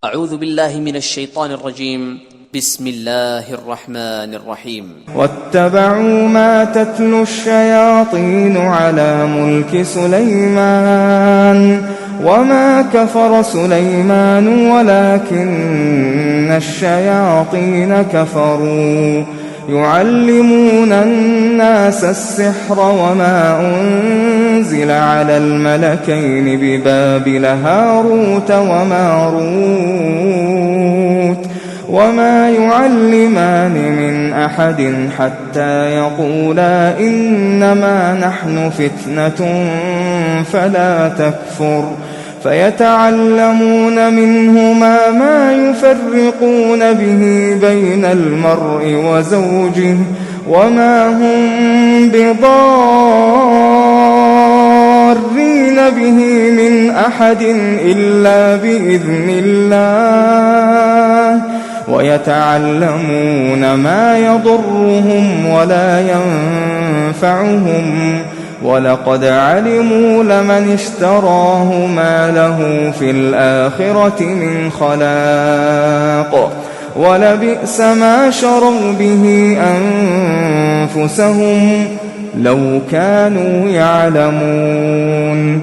أعوذ بالله من الشيطان الرجيم. بسم الله الرحمن الرحيم. واتبعوا ما تتلو الشياطين على ملك سليمان وما كفر سليمان ولكن الشياطين كفروا يعلمون الناس السحر وما أنزل على الملكين ببابل هاروت وماروت وما يعلمان من أحد حتى يقولا إنما نحن فتنة فلا تكفر فيتعلمون منهما ما يفرقون به بين المرء وزوجه وما هم بضارين به من أحد إلا بإذن الله ويتعلمون ما يضرهم ولا ينفعهم ولقد علموا لمن اشتراه ما له في الآخرة من خلاق ولبئس ما شروا به أنفسهم لو كانوا يعلمون.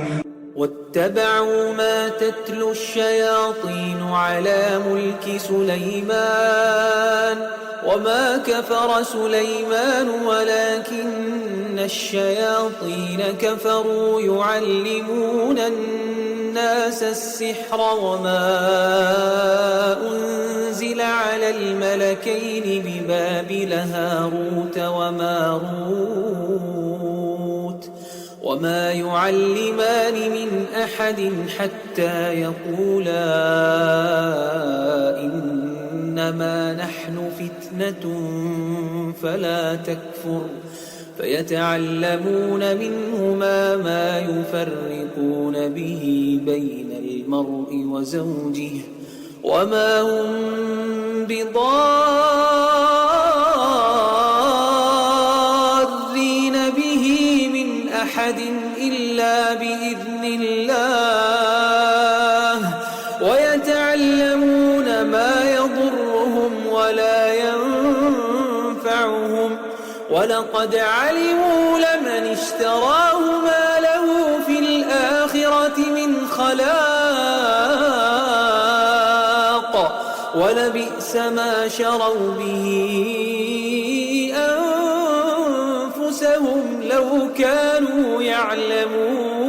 واتبعوا ما تتلو الشياطين على ملك سليمان وما كفر سليمان ولكن الشياطين كفروا يعلمون الناس السحر وما أنزل على الملكين ببابل هاروت وماروت وما يعلمان من أحد حتى يقولا إنما نحن فتنة فلا تكفر فيتعلمون منهما ما يفرقون به بين المرء وزوجه وما هم بضارين به من أحد إلا بإذن الله ويتعلمون ما يضرهم ولا ينفعهم ولقد علموا لمن اشتراه ما له في الآخرة من خلاق ولبئس ما شروا به أنفسهم لو كانوا يعلمون.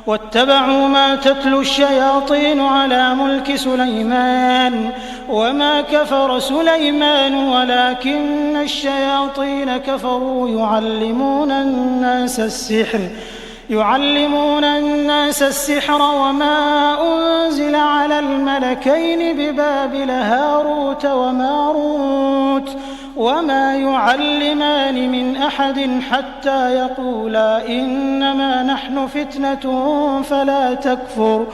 واتبعوا ما تتلو الشياطين على ملك سليمان وما كفر سليمان ولكن الشياطين كفروا يعلمون الناس السحر وما أنزل على الملكين ببابل هاروت وماروت وما يعلمان من أحد حتى يقولا إنما نحن فتنة فلا تكفر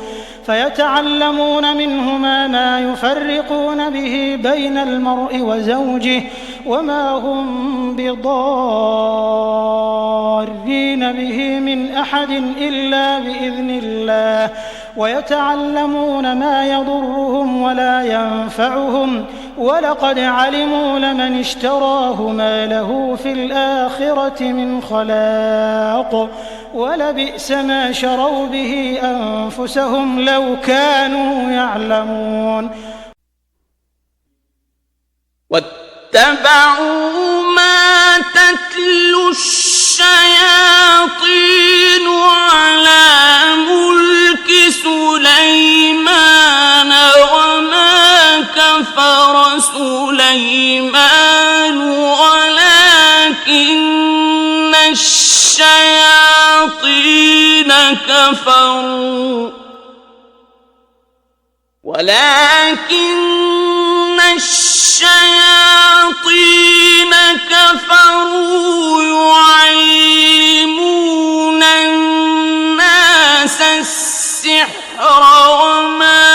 فيتعلمون منهما ما يفرقون به بين المرء وزوجه وما هم بضارين به من أحد إلا بإذن الله ويتعلمون ما يضرهم ولا ينفعهم ولقد علموا لمن اشتراه ما له في الآخرة من خلاق ولبئس ما شروا به أنفسهم لو كانوا يعلمون. واتبعوا ما تتلو الشياطين على ملك سليمان وما كفر سليمان ولكن الشياطين كفروا يعلمون الناس السحر وما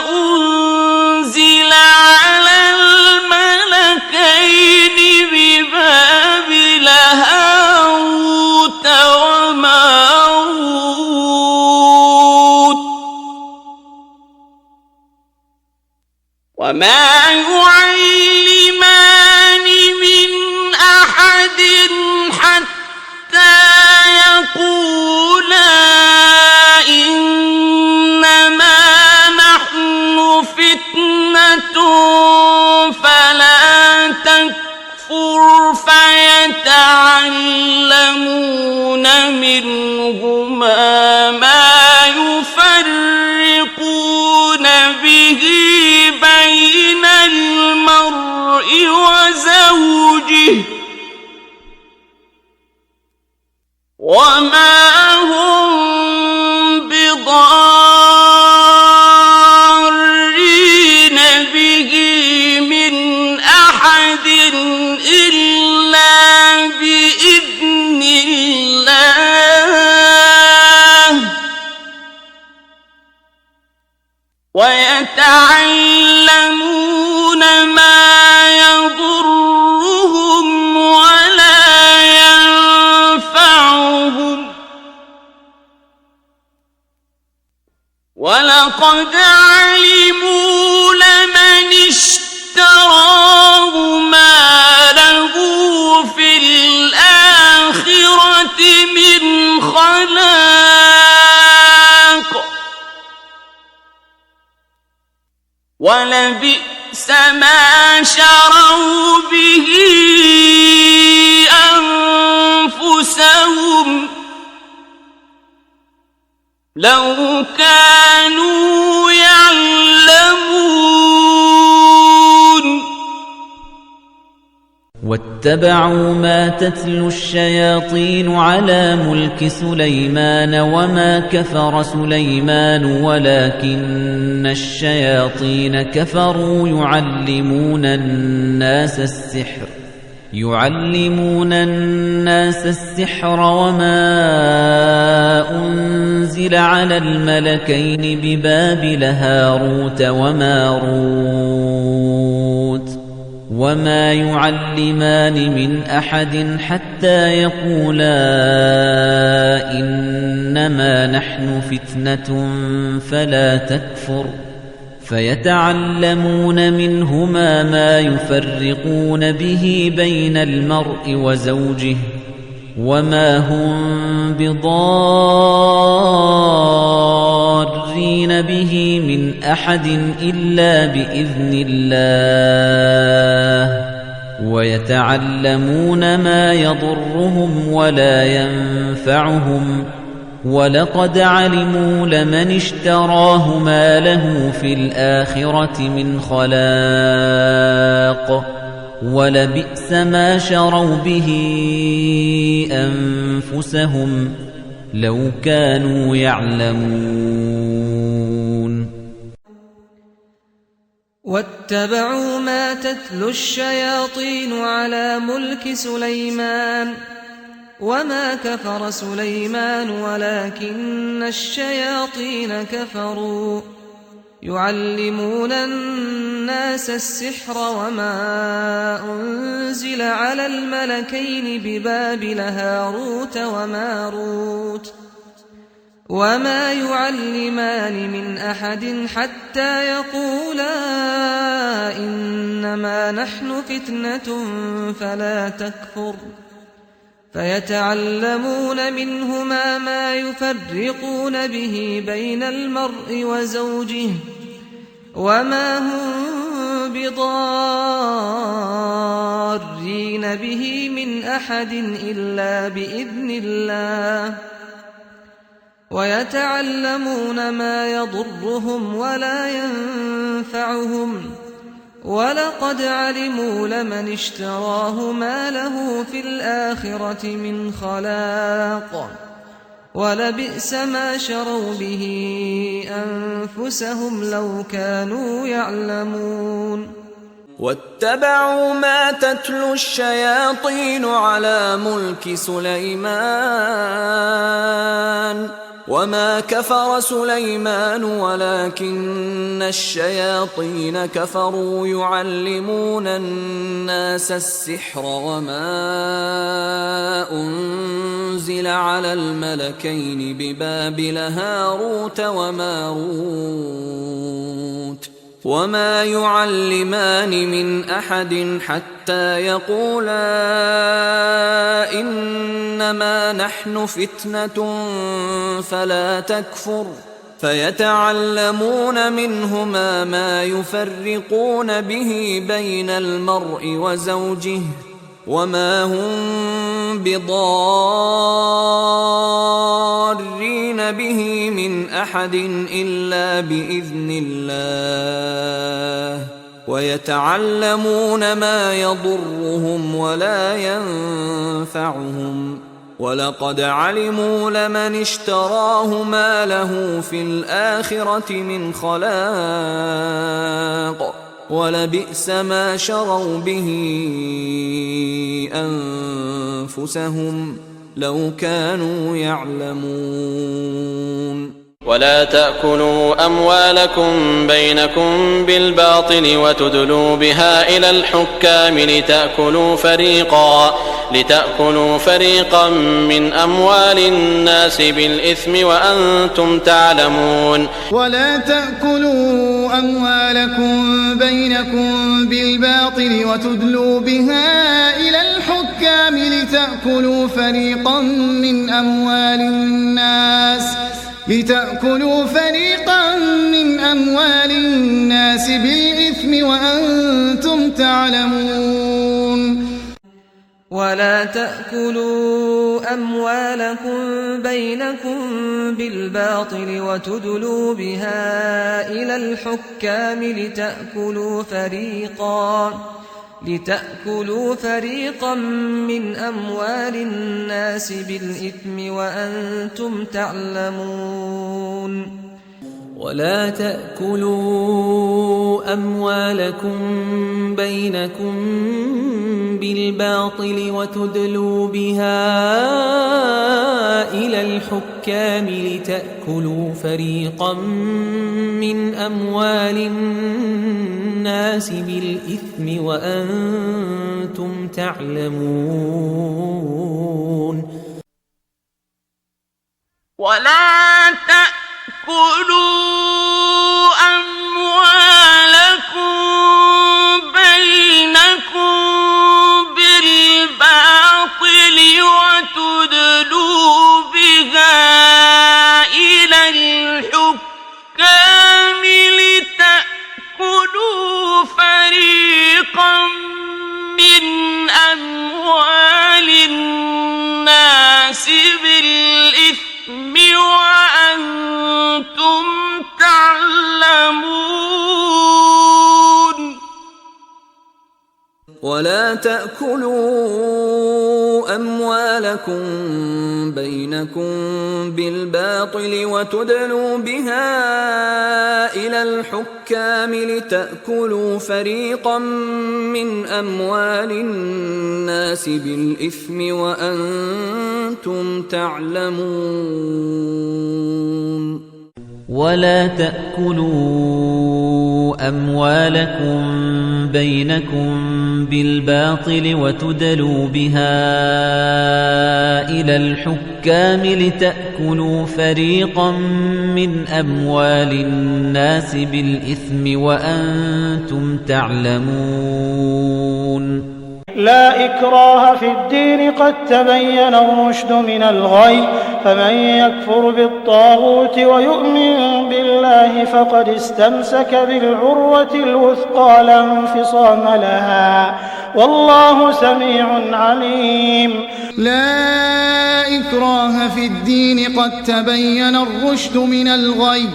أنزل على الملكين ببابل هاروت وماروت وما يعلمان من أحد حتى يقولا إنما نحن فتنة فلا تكفر فيتعلمون منهما ما يفرقون به بين المرء وزوجه وما هم بضارين به من أحد إلا بإذن الله ويتعلمون ما يضرهم ولا ينفعهم ولقد علموا لمن اشتراه ما له في الآخرة من خلاق ولبئس ما شروا به أنفسهم لو كانوا يعلمون واتبعوا ما تتلو الشياطين على ملك سليمان وما كفر سليمان ولكن الشياطين كفروا يعلمون الناس السحر وما أنزل على الملكين ببابل هاروت وماروت وما يعلمان من أحد حتى يقولا إنما نحن فتنة فلا تكفر فيتعلمون منهما ما يفرقون به بين المرء وزوجه وما هم بضارين به من أحد إلا بإذن الله ويتعلمون ما يضرهم ولا ينفعهم ولقد علموا لمن اشتراه ما له في الآخرة من خلاق ولبئس ما شروا به أنفسهم لو كانوا يعلمون واتبعوا ما تتلو الشياطين على ملك سليمان وما كفر سليمان ولكن الشياطين كفروا يعلمون الناس السحر وما أنزل على الملكين ببابل هاروت وماروت وما يعلمان من أحد حتى يقولا إنما نحن فتنة فلا تكفر فيتعلمون منهما ما يفرقون به بين المرء وزوجه وما هم بضارين به من أحد إلا بإذن الله ويتعلمون ما يضرهم ولا ينفعهم ولقد علموا لمن اشتراه ما له في الآخرة من خلاق ولبئس ما شروا به أنفسهم لو كانوا يعلمون واتبعوا ما تتلو الشياطين على ملك سليمان وما كفر سليمان ولكن الشياطين كفروا يعلمون الناس السحر وما أنزل على الملكين ببابل هاروت وماروت وما يعلمان من أحد حتى يقولا إنما نحن فتنة فلا تكفر فيتعلمون منهما ما يفرقون به بين المرء وزوجه وما هم بضارين به من أحد إلا بإذن الله ويتعلمون ما يضرهم ولا ينفعهم ولقد علموا لمن اشتراه ما له في الآخرة من خلاق ولبئس ما شروا به أنفسهم لو كانوا يعلمون ولا تأكلوا أموالكم بينكم بالباطل وتدلوا بها إلى الحكام لتأكلوا فريقا من أموال الناس بالإثم وأنتم تعلمون ولا تأكلوا أموالكم بينكم بالباطل وتدلوا بها إلى الحكام لتأكلوا فريقا من أموال الناس بالإثم وأنتم تعلمون ولا تأكلوا أموالكم بينكم بالباطل وتدلوا بها إلى الحكام لتأكلوا فريقا من أموال الناس بالإثم وأنتم تعلمون ولا تأكلوا أموالكم بينكم بالباطل وتدلوا بها إلى الحكام لتأكلوا فريقا من أموال الناس بالإثم وأنتم تعلمون ولا تأكلوا أموالكم بينكم بالباطل وتدلوا بها إلى الحكام لتأكلوا فريقا من أموال الناس بالإثم وأنتم تعلمون ولا تأكلوا أموالكم بينكم بالباطل وتدلوا بها إلى الحكام لتأكلوا فريقا من أموال الناس بالإثم وأنتم تعلمون ولا تأكلوا أموالكم بينكم بالباطل وتدلوا بها إلى الحكام لتأكلوا فريقا من أموال الناس بالإثم وأنتم تعلمون لا إكراه في الدين قد تبين الرشد من الغي فمن يكفر بالطاغوت ويؤمن بالله فقد استمسك بالعروة الوثقى لا انفصام لها والله سميع عليم لا إكراه في الدين قد تبين الرشد من الغي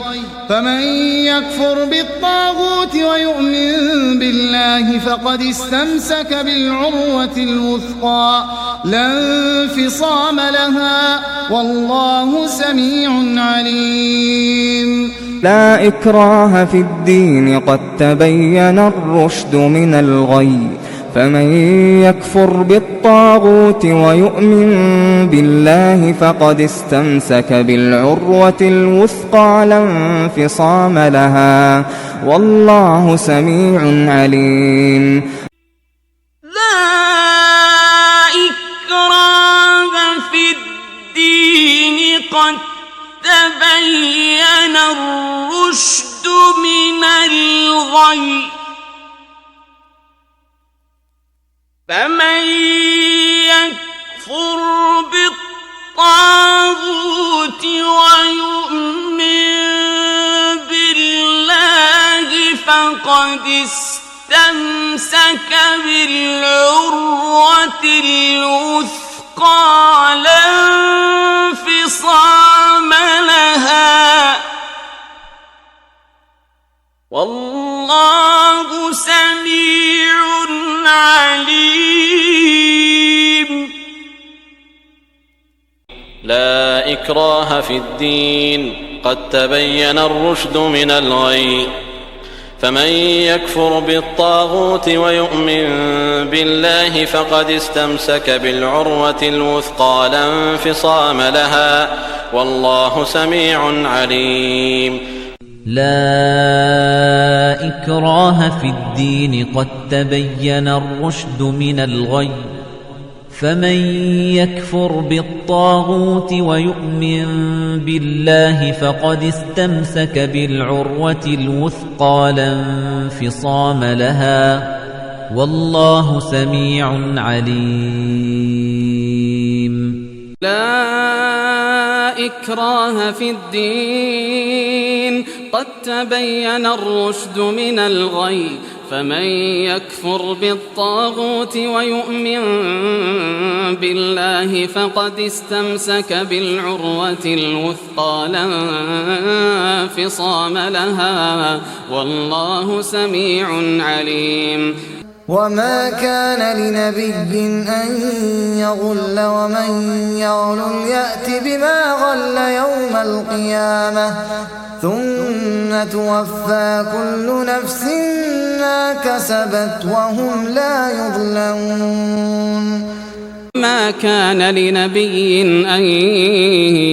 فمن يكفر بالطاغوت ويؤمن بالله فقد استمسك بالعروة الوثقى لا انفصام لها والله سميع عليم لا إكراه في الدين قد تبين الرشد من الغي فمن يكفر بالطاغوت ويؤمن بالله فقد استمسك بالعروة الوثقى لا انفصام لها والله سميع عليم لا إكراه في الدين قد تبين الرشد من الغي الغي فمن يكفر بالطاغوت ويؤمن بالله فقد استمسك بالعروة الوثقى لا انفصام لها والله سميع عليم. لا إكراه في الدين قد تبين الرشد من الغي فمن يكفر بالطاغوت ويؤمن بالله فقد استمسك بالعروة الوثقى لا انفصام لها والله سميع عليم. لا إكراه في الدين قد تبين الرشد من الغي فمن يكفر بالطاغوت ويؤمن بالله فقد استمسك بالعروة الوثقى لا انفصام لها والله سميع عليم. لا إكراه في الدين قد تبين الرشد من الغي فمن يكفر بالطاغوت ويؤمن بالله فقد استمسك بالعروة الوثقى لا انفصام لها والله سميع عليم. وما كان لنبي أن يغل ومن يغل يأت بما غل يوم القيامة ثم توفى كل نفس ما كسبت وهم لا يظلمون. ما كان لنبي أن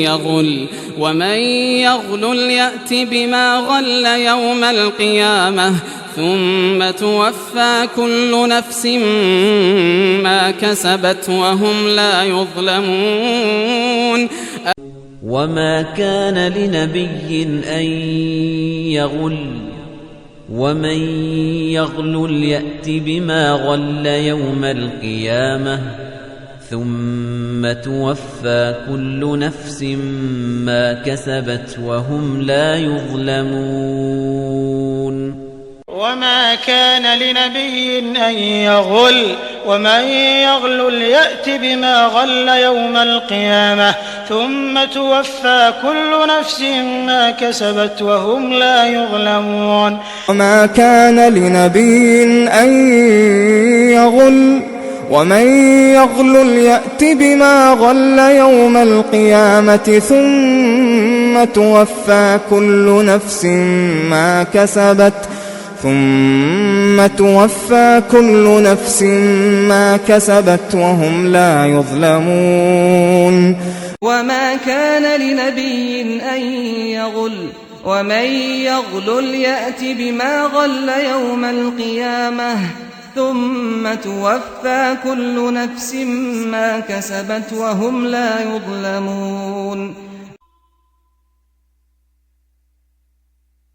يغل ومن يغل يأت بما غل يوم القيامة ثم توفى كل نفس ما كسبت وهم لا يظلمون. وما كان لنبي أن يغل ومن يغل يأت بما غل يوم القيامة ثم توفى كل نفس ما كسبت وهم لا يظلمون. وما كان لنبي أن يغل ومن يغل يأت بما غل يوم القيامة ثم توفى كل نفس ما كسبت وهم لا يظلمون. وما كان لنبي أن يغل ومن يغل يأت بما غل يوم القيامة ثم توفى كل نفس ما كسبت وهم لا يظلمون. وما كان لنبي أن يغل ومن يغل يأت بما غل يوم القيامة ثم توفى كل نفس ما كسبت وهم لا يظلمون.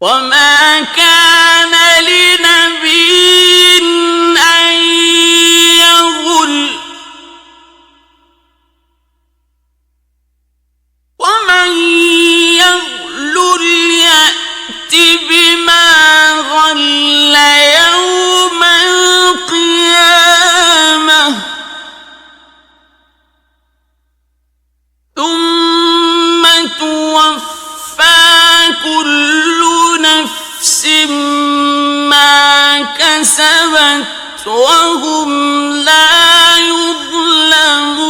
وما كان لنبي أن يغل ومن يغل يأت بما غل يوم القيامة ثم توفى كل نفس ما كسبت وهم لا يظلمون.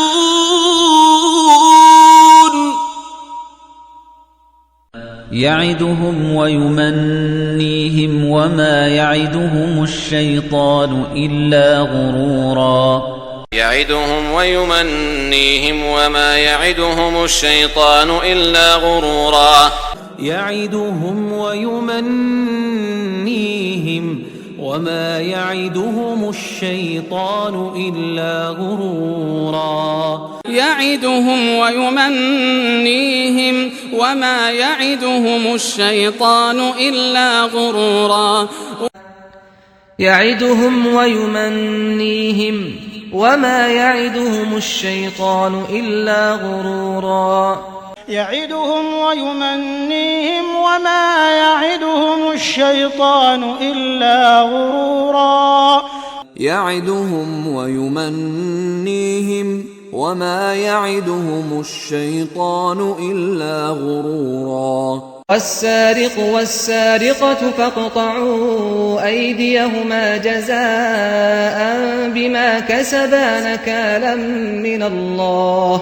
يعدهم ويمنيهم وما يعدهم الشيطان إلا غرورا. يعدهم ويمنيهم وما يعدهم الشيطان إلا غرورا. يعدهم ويمنيهم وما يعدهم الشيطان إلا غرورا. يعدهم ويمنيهم وما يعدهم الشيطان إلا غرورا. يعدهم ويمنيهم وما يعدهم الشيطان إلا غرورا يعدهم ويمنيهم وما يعدهم الشيطان إلا غرورا يعدهم ويمنيهم وما يعدهم الشيطان إلا غرورا والسارق والسارقة فاقطعوا أيديهما جزاء بما كسبا نكالا من الله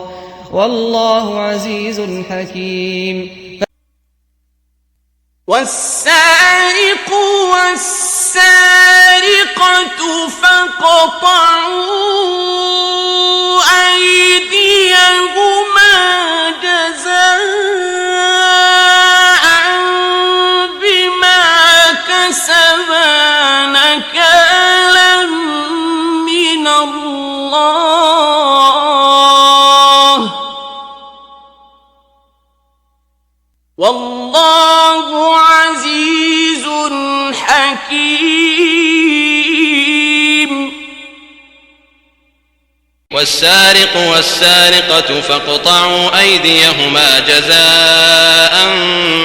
والله عزيز حكيم والسارق والسارقة فاقطعوا أيديهما جزاء بما كسبا نكالا من الله والله عزيز حكيم والسارق والسارقة فاقطعوا أيديهما جزاء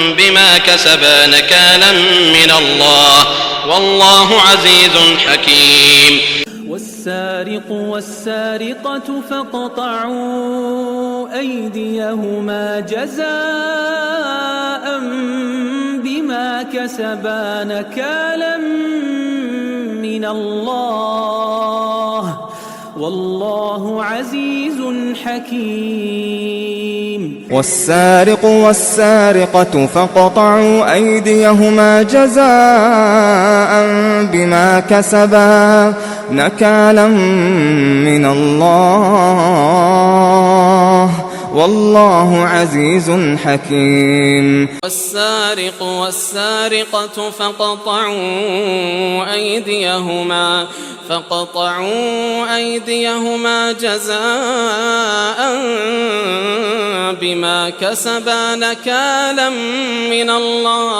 بما كسبا نكالا من الله والله عزيز حكيم والسارق والسارقة فاقطعوا أيديهما جزاء بما كسبا نكالا من الله والله عزيز حكيم والسارق والسارقة فاقطعوا أيديهما جزاء بما كسبا نكالا من الله والله عزيز حكيم والسارق والسارقة فقطعوا أيديهما جزاء بما كسبا نكالا من الله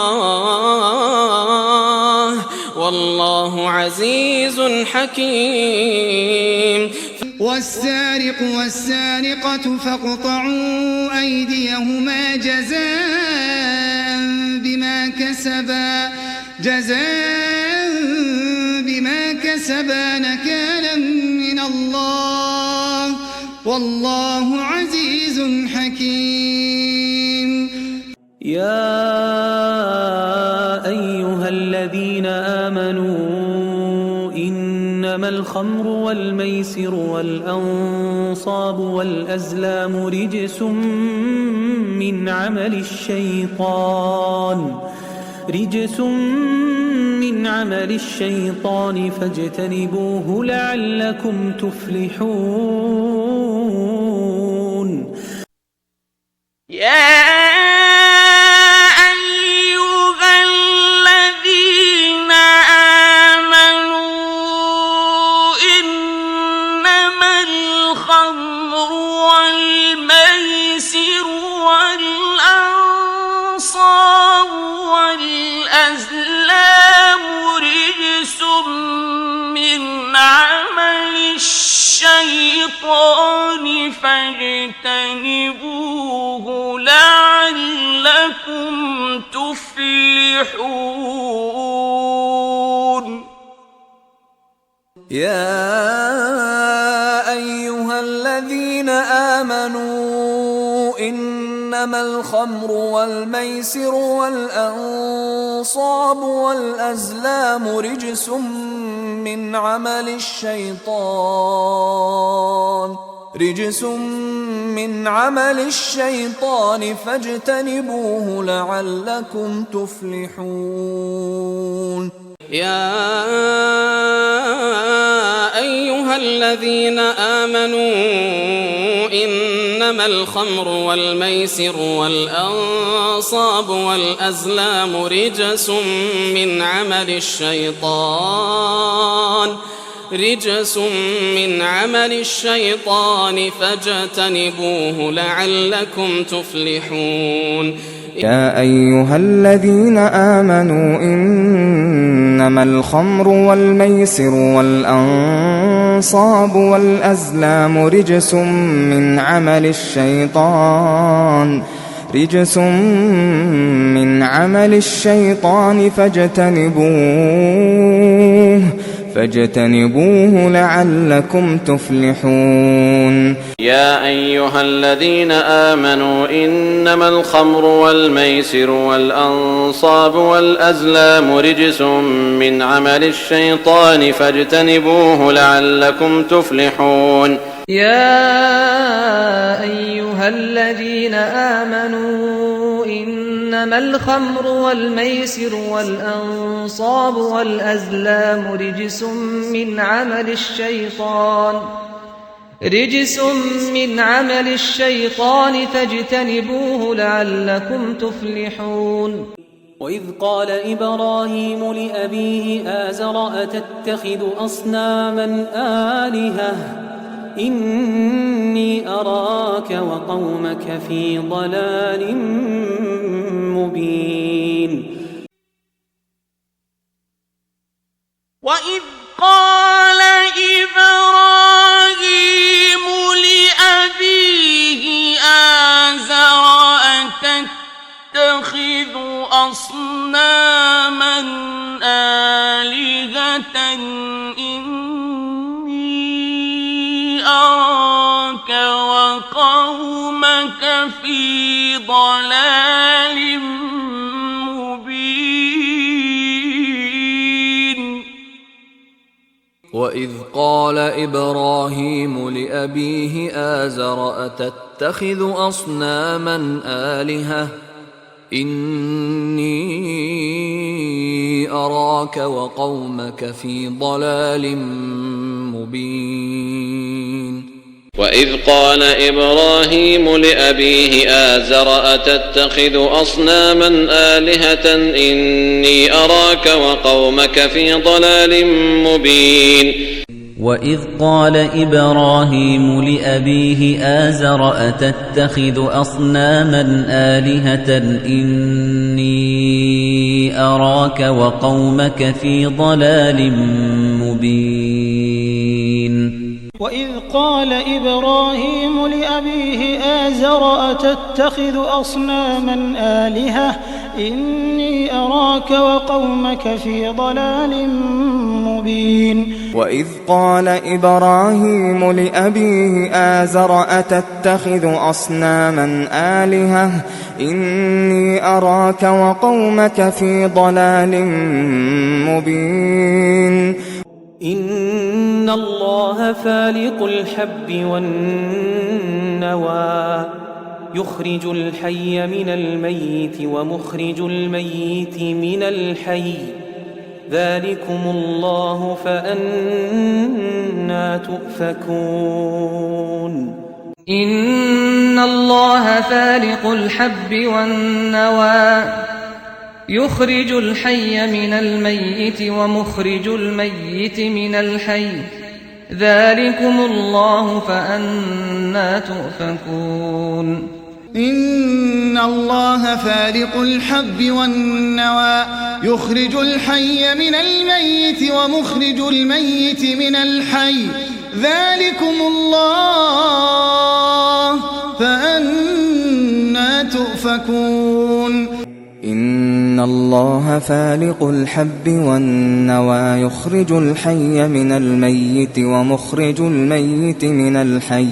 والله عزيز حكيم والسارق والسارقة فاقطعوا أيديهما جزاء بما كسبا نكالا من الله والله عزيز حكيم يا أيها الذين آمنوا إنما الخمر والميسر والأنصاب والأزلام رجس من عمل الشيطان فاجتنبوه لعلكم تفلحون الشيطان فاجتنبوه لعلكم تفلحون يا أيها الذين آمنوا إنما الخمر والميسر والأنصاب والأزلام رجس من عمل الشيطان فاجتنبوه لعلكم تفلحون يا أيها الذين آمنوا إنما الخمر والميسر والأنصاب والأزلام رجس من عمل الشيطان فاجتنبوه لعلكم تفلحون يا أيها الذين آمنوا إنما إنما الخمر والميسر والأنصاب والأزلام رجس من عمل الشيطان فاجتنبوه لعلكم تفلحون. يا أيها الذين آمنوا إنما الخمر والميسر والأنصاب والأزلام رجس من عمل الشيطان فاجتنبوه لعلكم تفلحون. يا أيها الذين آمنوا إنما الخمر والميسر والأنصاب والأزلام رجس من عمل الشيطان فاجتنبوه لعلكم تفلحون. وإذ قال إبراهيم لأبيه آزر أتتخذ أصناما آلهة إني أراك وقومك في ضلال مبين. وإذ قال إبراهيم لأبيه آزر أتتخذ أصناما آلهة إني أراك وقومك في ضلال مبين. وإذ قال إبراهيم لأبيه آزر أتتخذ أصناما آلهة إني أراك وقومك في ضلال مبين. وإذ قال إبراهيم لأبيه آزر أتتخذ أصناما آلهة إني أراك وقومك في ضلال مبين. وإذ قال إبراهيم لأبيه آزر أتتخذ أصناما آلهة إني أراك وقومك في ضلال مبين. وإذ قال إبراهيم لأبيه آزر أتتخذ أصناما آلهة إني أراك وقومك في ضلال مبين. وإذ قال إبراهيم لأبيه آزر أتتخذ أصناما آلهة إني أراك وقومك في ضلال مبين. إن الله فالق الحب والنوى يخرج الحي من الميت ومخرج الميت من الحي ذلكم الله فأنى تؤفكون. إن الله فالق الحب والنوى يخرج الحي من الميت ومخرج الميت من الحي ذلكم الله فأنى تؤفكون. إن الله فالق الحب والنوى يخرج الحي من الميت ومخرج الميت من الحي ذلكم الله فأنى تؤفكون. إن الله فالق الحب والنوى يخرج الحي من الميت ومخرج الميت من الحي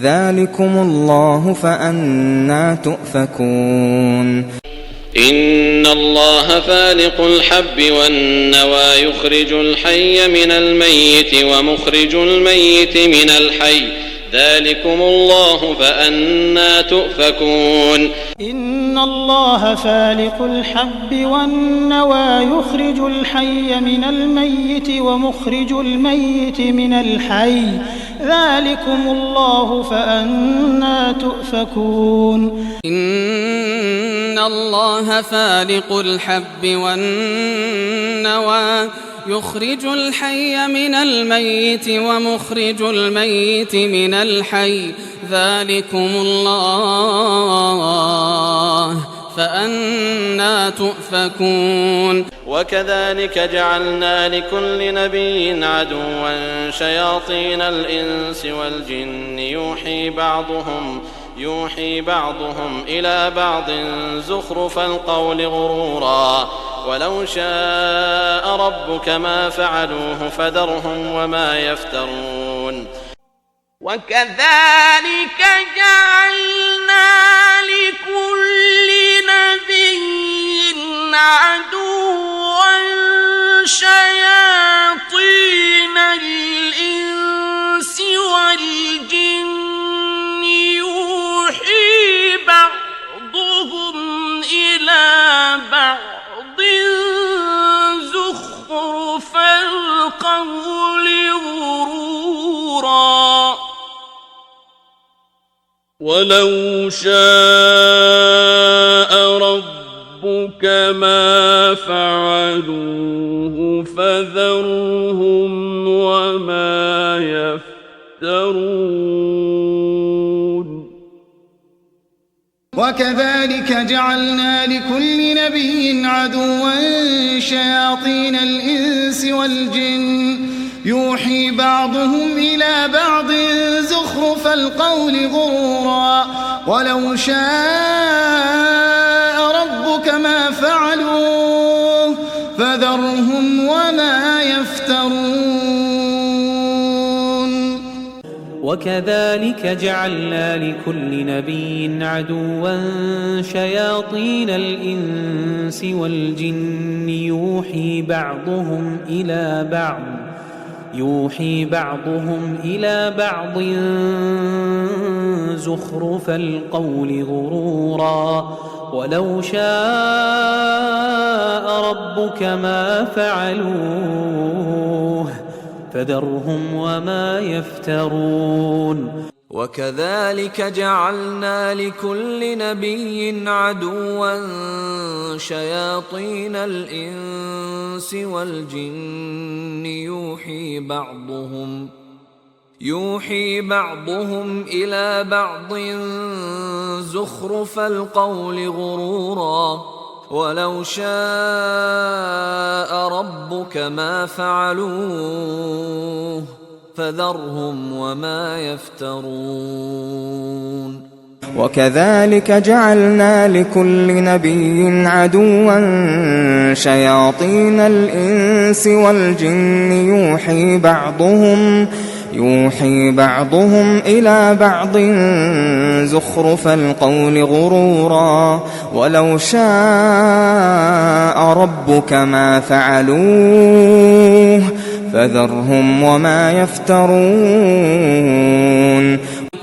ذلكم الله فأنى تؤفكون. إن الله فالق الحب والنوى يخرج الحي من الميت ومخرج الميت من الحي ذلكم الله فأنى تؤفكون. إن الله فالق الحب والنوى يخرج الحي من الميت ومخرج الميت من الحي ذلكم الله فأنى تؤفكون. إن الله فالق الحب والنوى يخرج الحي من الميت ومخرج الميت من الحي ذلكم الله فأنى تؤفكون وكذلك جعلنا لكل نبي عدوا شياطين الإنس والجن يوحي بعضهم إلى بعض زخرف القول غرورا ولو شاء ربك ما فعلوه فذرهم وما يفترون وكذلك جعلنا لكل نبي عدوا شياطين الإنس والجن يوحي بعضهم إلى بعض زخرف القول غرورا ولو شاء ربك ما فعلوه فذرهم وما يفترون وكذلك جعلنا لكل نبي عدوا شياطين الإنس والجن يوحي بعضهم إلى بعض زخرف القول غرورا ولو شاء ربك ما فعلوه فذرهم وما يفترون وكذلك جعلنا لكل نبي عدوا شياطين الإنس والجن يوحي بعضهم إلى بعض زخرف القول غرورا ولو شاء ربك ما فعلوه فذرهم وما يفترون وكذلك جعلنا لكل نبي عدوا شياطين الإنس والجن يوحي بعضهم إلى بعض زخرف القول غرورا ولو شاء ربك ما فعلوه فذرهم وما يفترون وكذلك جعلنا لكل نبي عدوا شياطين الإنس والجن يوحي بعضهم إلى بعض زخرف القول غرورا ولو شاء ربك ما فعلوه فذرهم وما يفترون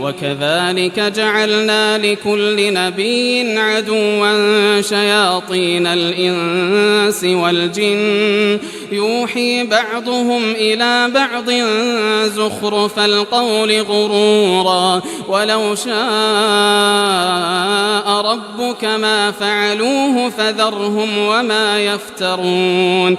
وكذلك جعلنا لكل نبي عدوا شياطين الإنس والجن يوحي بعضهم إلى بعض زخرف القول غرورا ولو شاء ربك ما فعلوه فذرهم وما يفترون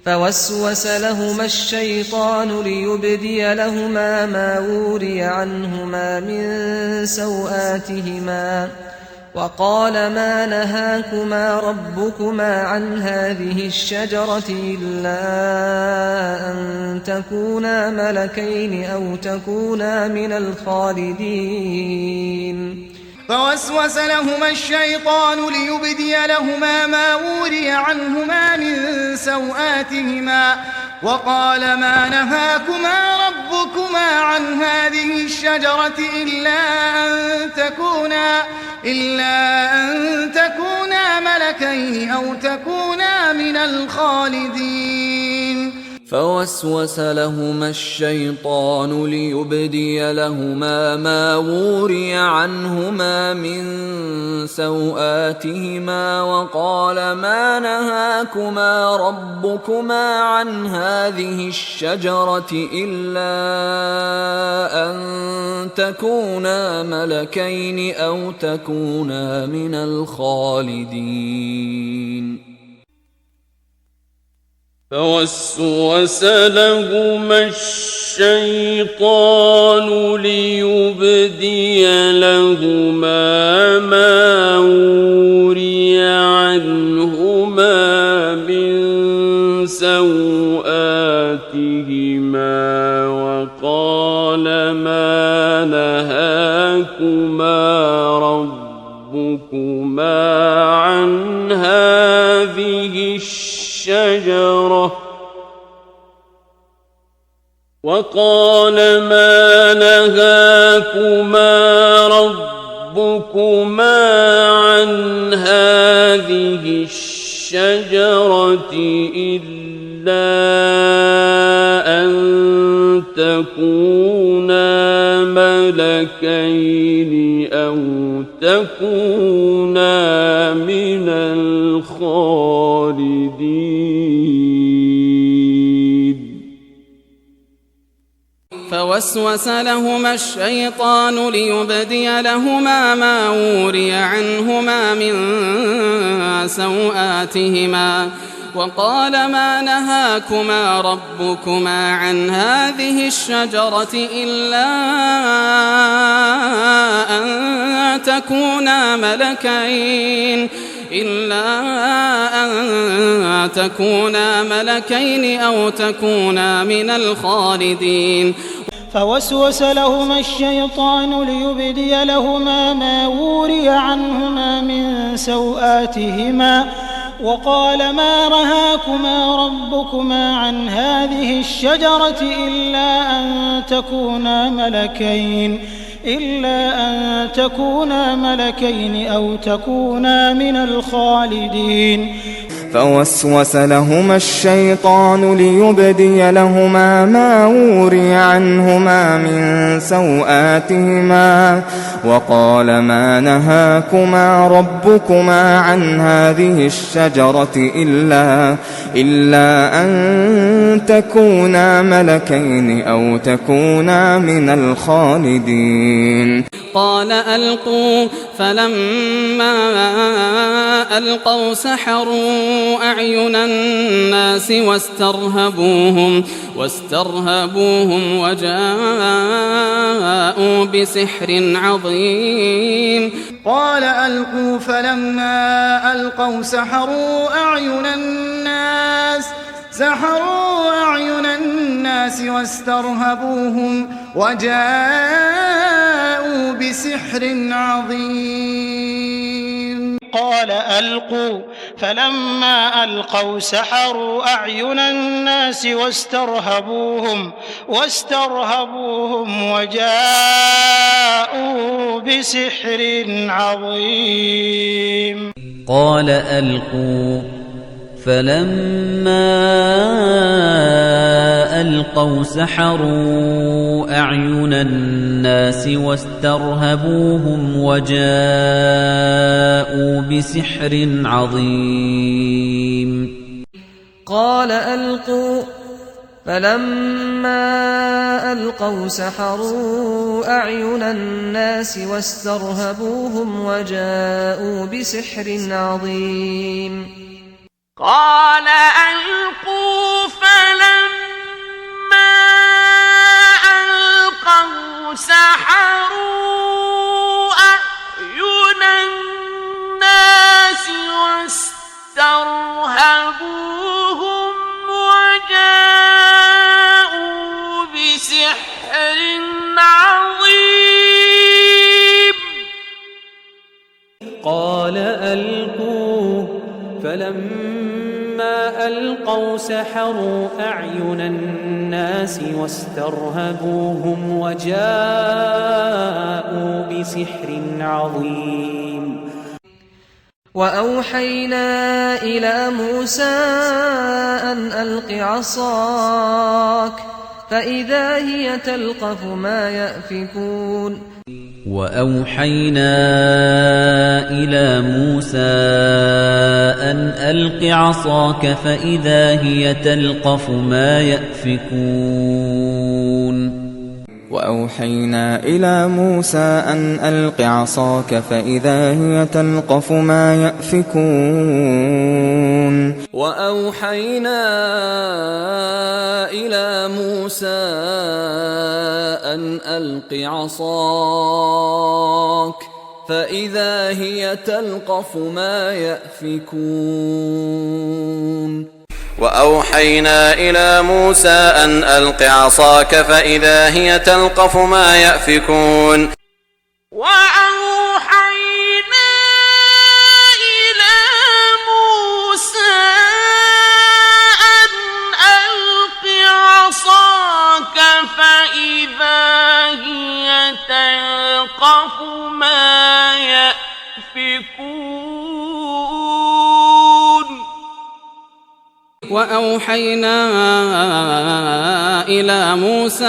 فوسوس لهما الشيطان ليبدي لهما ما وري عنهما من سوآتهما وقال ما نهاكما ربكما عن هذه الشجرة إلا أن تكونا ملكين أو تكونا من الخالدين فوسوس لهما الشيطان ليبدي لهما ما وري عنهما من سوآتهما وقال ما نهاكما ربكما عن هذه الشجرة إلا أن تكونا ملكين أو تكونا من الخالدين فوسوس لهما الشيطان ليبدي لهما ما وري عنهما من سوآتهما وقال ما نهاكما ربكما عن هذه الشجرة إلا أن تكونا ملكين أو تكونا من الخالدين فوسوس لهما الشيطان ليبدي لهما ما وري عنهما من سوآتهما وقال ما نهاكما ربكما عن هذه الشجرة إلا أن تكونا ملكين أو تكونا من الخالدين. فوسوس لهما الشيطان ليبدي لهما ما وري عنهما من سوآتهما وقال ما نهاكما ربكما عن هذه الشجرة إلا أن تكونا ملكين أو تكونا من الخالدين. فوسوس لهما الشيطان ليبدي لهما ما وري عنهما من سوآتهما وقال ما نهاكما ربكما عن هذه الشجرة إلا أن تكونا ملكين أو تكونا من الخالدين. فوسوس لهما الشيطان ليبدي لهما ما وري عنهما من سوآتهما وقال ما نهاكما ربكما عن هذه الشجرة إلا أن تكونا ملكين أو تكونا من الخالدين. قال ألقوا فلما ألقوا سحروا أعين الناس واسترهبوهم وجاءوا بسحر عظيم. قال ألقوا فلما ألقوا سحروا أعين الناس واسترهبوهم وجاءوا بسحر عظيم. قال ألقوا فلما ألقوا سحروا أعين الناس واسترهبوهم وجاءوا بسحر عظيم. قال ألقوا فلما ألقوا سحروا أعين الناس واسترهبوهم وجاءوا بسحر عظيم. قال ألقوا فلما ألقوا سحروا أعين الناس واسترهبوهم وجاءوا بسحر عظيم. قال ألقوا فلما ألقوا سحروا أعين الناس واسترهبوهم وجاءوا بسحر عظيم. قال ألقوا فلما ألقوا سحروا أعين الناس واسترهبوهم وجاءوا بسحر عظيم. وأوحينا إلى موسى أن ألق عصاك فإذا هي تلقف ما يأفكون. وأوحينا إلى موسى أن ألق عصاك فإذا هي تلقف ما يأفكون. وأوحينا إلى موسى أن ألق عصاك فإذا هي تلقف ما يأفكون وأوحينا إلى موسى أن ألق عصاك فإذا هي تلقف ما يأفكون وأوحينا إلى موسى أن ألق عصاك فإذا هي تلقف ما يأفكون وأوحينا إلى موسى أن ألق عصاك فإذا هي تلقف ما يأفكون وأوحينا إلى موسى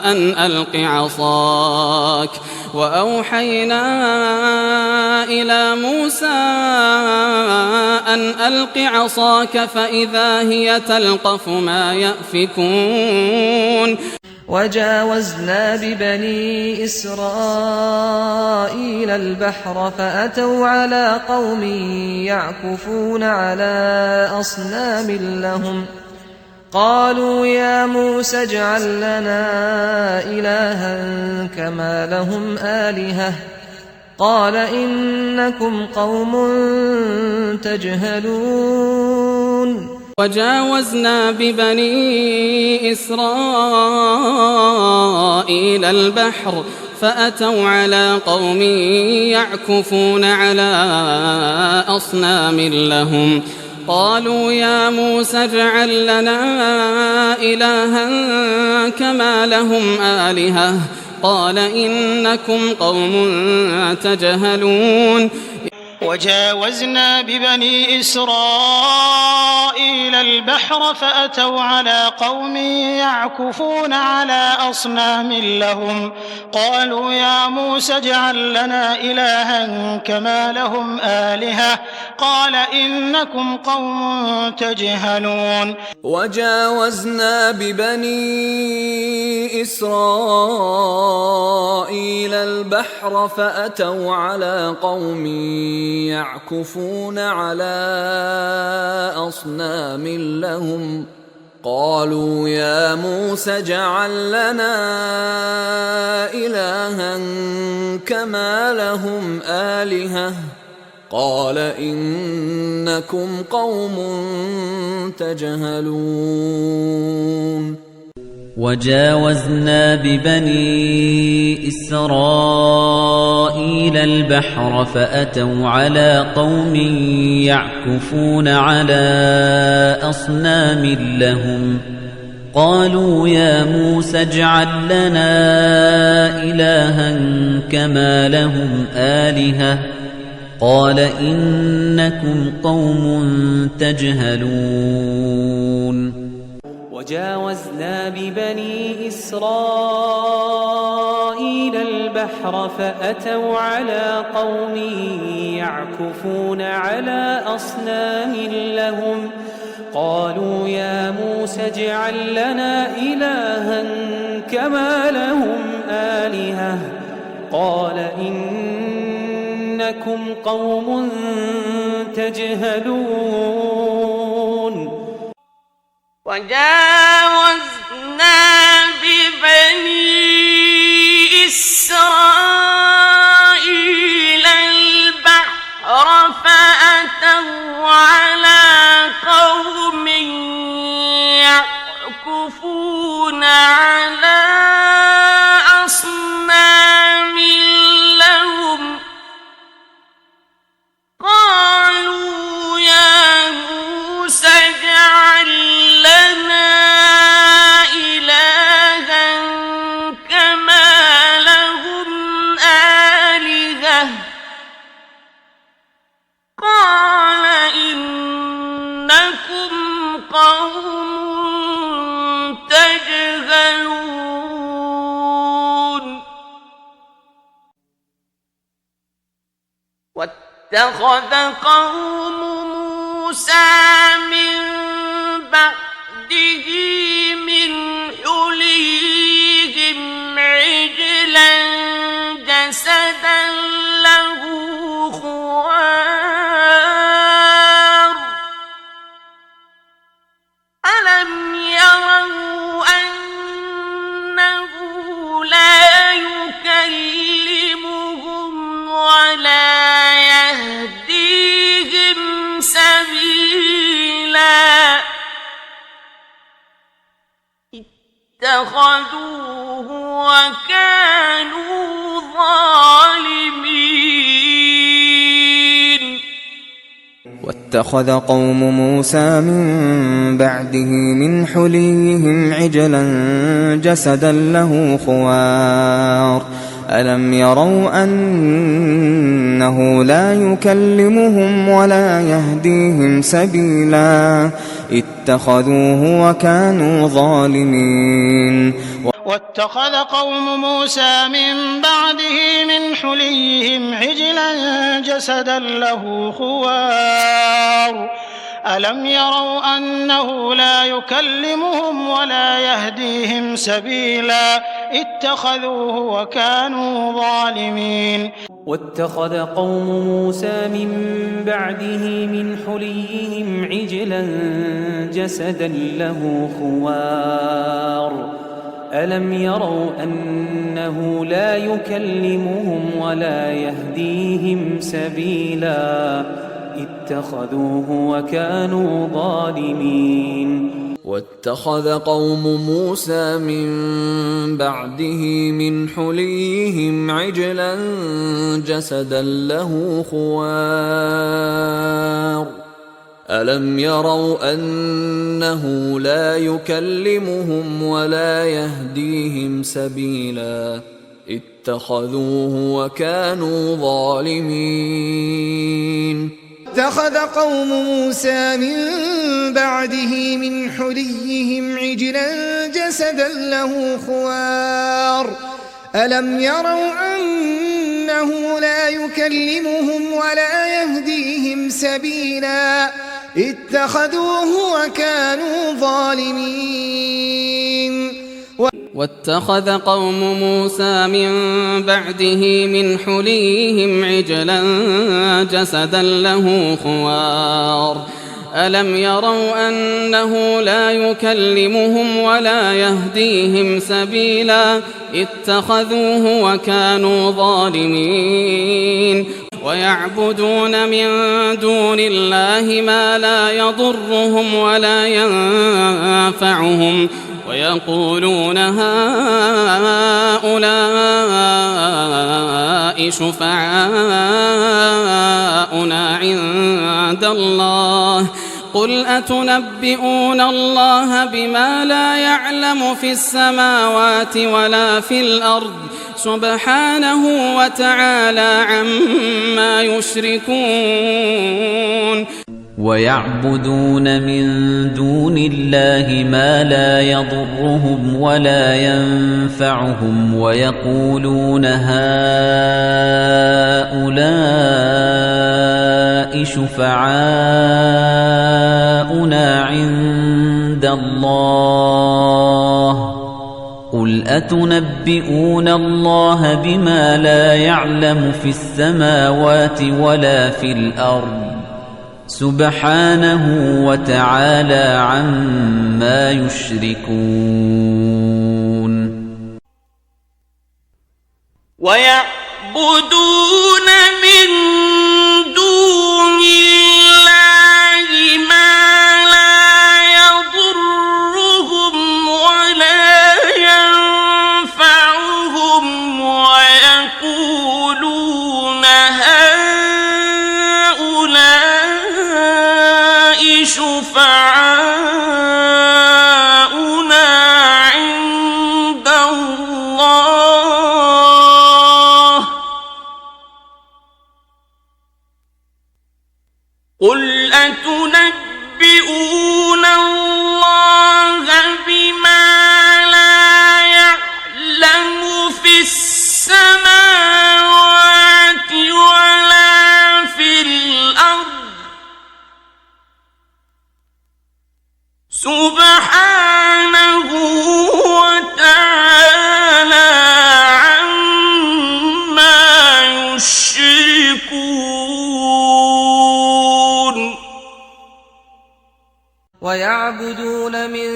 أن ألق عصاك وأوحينا إلى موسى أن ألق عصاك فإذا هي تلقف ما يأفكون وجاوزنا ببني إسرائيل البحر فأتوا على قوم يعكفون على أصنام لهم قالوا يا موسى اجعل لنا إلها كما لهم آلهة قال إنكم قوم تجهلون وجاوزنا ببني إسرائيل البحر فأتوا على قوم يعكفون على أصنام لهم قالوا يا موسى اجعل لنا إلها كما لهم آلهة قال إنكم قوم تجهلون وجاوزنا ببني إسرائيل البحر فأتوا على قوم يعكفون على أصنام لهم قالوا يا موسى اجعل لنا إلها كما لهم آلهة قال إنكم قوم تجهلون وجاوزنا ببني إسرائيل البحر فأتوا على قوم يعكفون على أصنام لهم قالوا يا موسى اجعل لنا إلها كما لهم آلهة قال إنكم قوم تجهلون وجاوزنا ببني إسرائيل البحر فأتوا على قوم يعكفون على أصنام لهم قالوا يا موسى اجعل لنا إلها كما لهم آلهة قال إنكم قوم تجهلون وجاوزنا ببني إسرائيل البحر فأتوا على قوم يعكفون على أصنام لهم قالوا يا موسى اجعل لنا إلها كما لهم آلهة قال إنكم قوم تجهلون وجاوزنا ببني إسرائيل البحر فأتوا على قوم يعكفون على أصنام لهم قالوا يا موسى اجعل لنا إلها كما لهم آلهة قال إنكم قوم تجهلون واتخذ قوم موسى من بعده من حليهم اتخذوه وكانوا ظالمين واتخذ قوم موسى من بعده من حليهم عجلا جسدا له خوار ألم يروا أنه لا يكلمهم ولا يهديهم سبيلا اتخذوه وكانوا ظالمين واتخذ قوم موسى من بعده من حليهم عجلا جسدا له خوار ألم يروا أنه لا يكلمهم ولا يهديهم سبيلا اتخذوه وكانوا ظالمين واتخذ قوم موسى من بعده من حليهم عجلا جسدا له خوار ألم يروا أنه لا يكلمهم ولا يهديهم سبيلا اتخذوه وكانوا ظالمين واتخذ قوم موسى من بعده من حليهم عجلا جسدا له خوار ألم يروا أنه لا يكلمهم ولا يهديهم سبيلا اتخذوه وكانوا ظالمين اتخذ قوم موسى من بعده من حليهم عجلا جسدا له خوار ألم يروا أنه لا يكلمهم ولا يهديهم سبيلا اتخذوه وكانوا ظالمين واتخذ قوم موسى من بعده من حليهم عجلا جسدا له خوار ألم يروا أنه لا يكلمهم ولا يهديهم سبيلا اتخذوه وكانوا ظالمين ويعبدون من دون الله ما لا يضرهم ولا ينفعهم ويقولون هؤلاء شفعاؤنا عند الله قل أتنبئون الله بما لا يعلم في السماوات ولا في الأرض سبحانه وتعالى عما يشركون ويعبدون من دون الله ما لا يضرهم ولا ينفعهم ويقولون هؤلاء شفعاؤنا عند الله قل أتنبئون الله بما لا يعلم في السماوات ولا في الأرض سبحانه وتعالى عما يشركون ويعبدون من دون الله ما لا يضرهم ولا ينفعهم ويقولون شفعاؤنا عند الله قل أتنبئون الله بما لا يعلم في السماوات ولا في الأرض سبحانه وتعالى عما يشركون ويعبدون من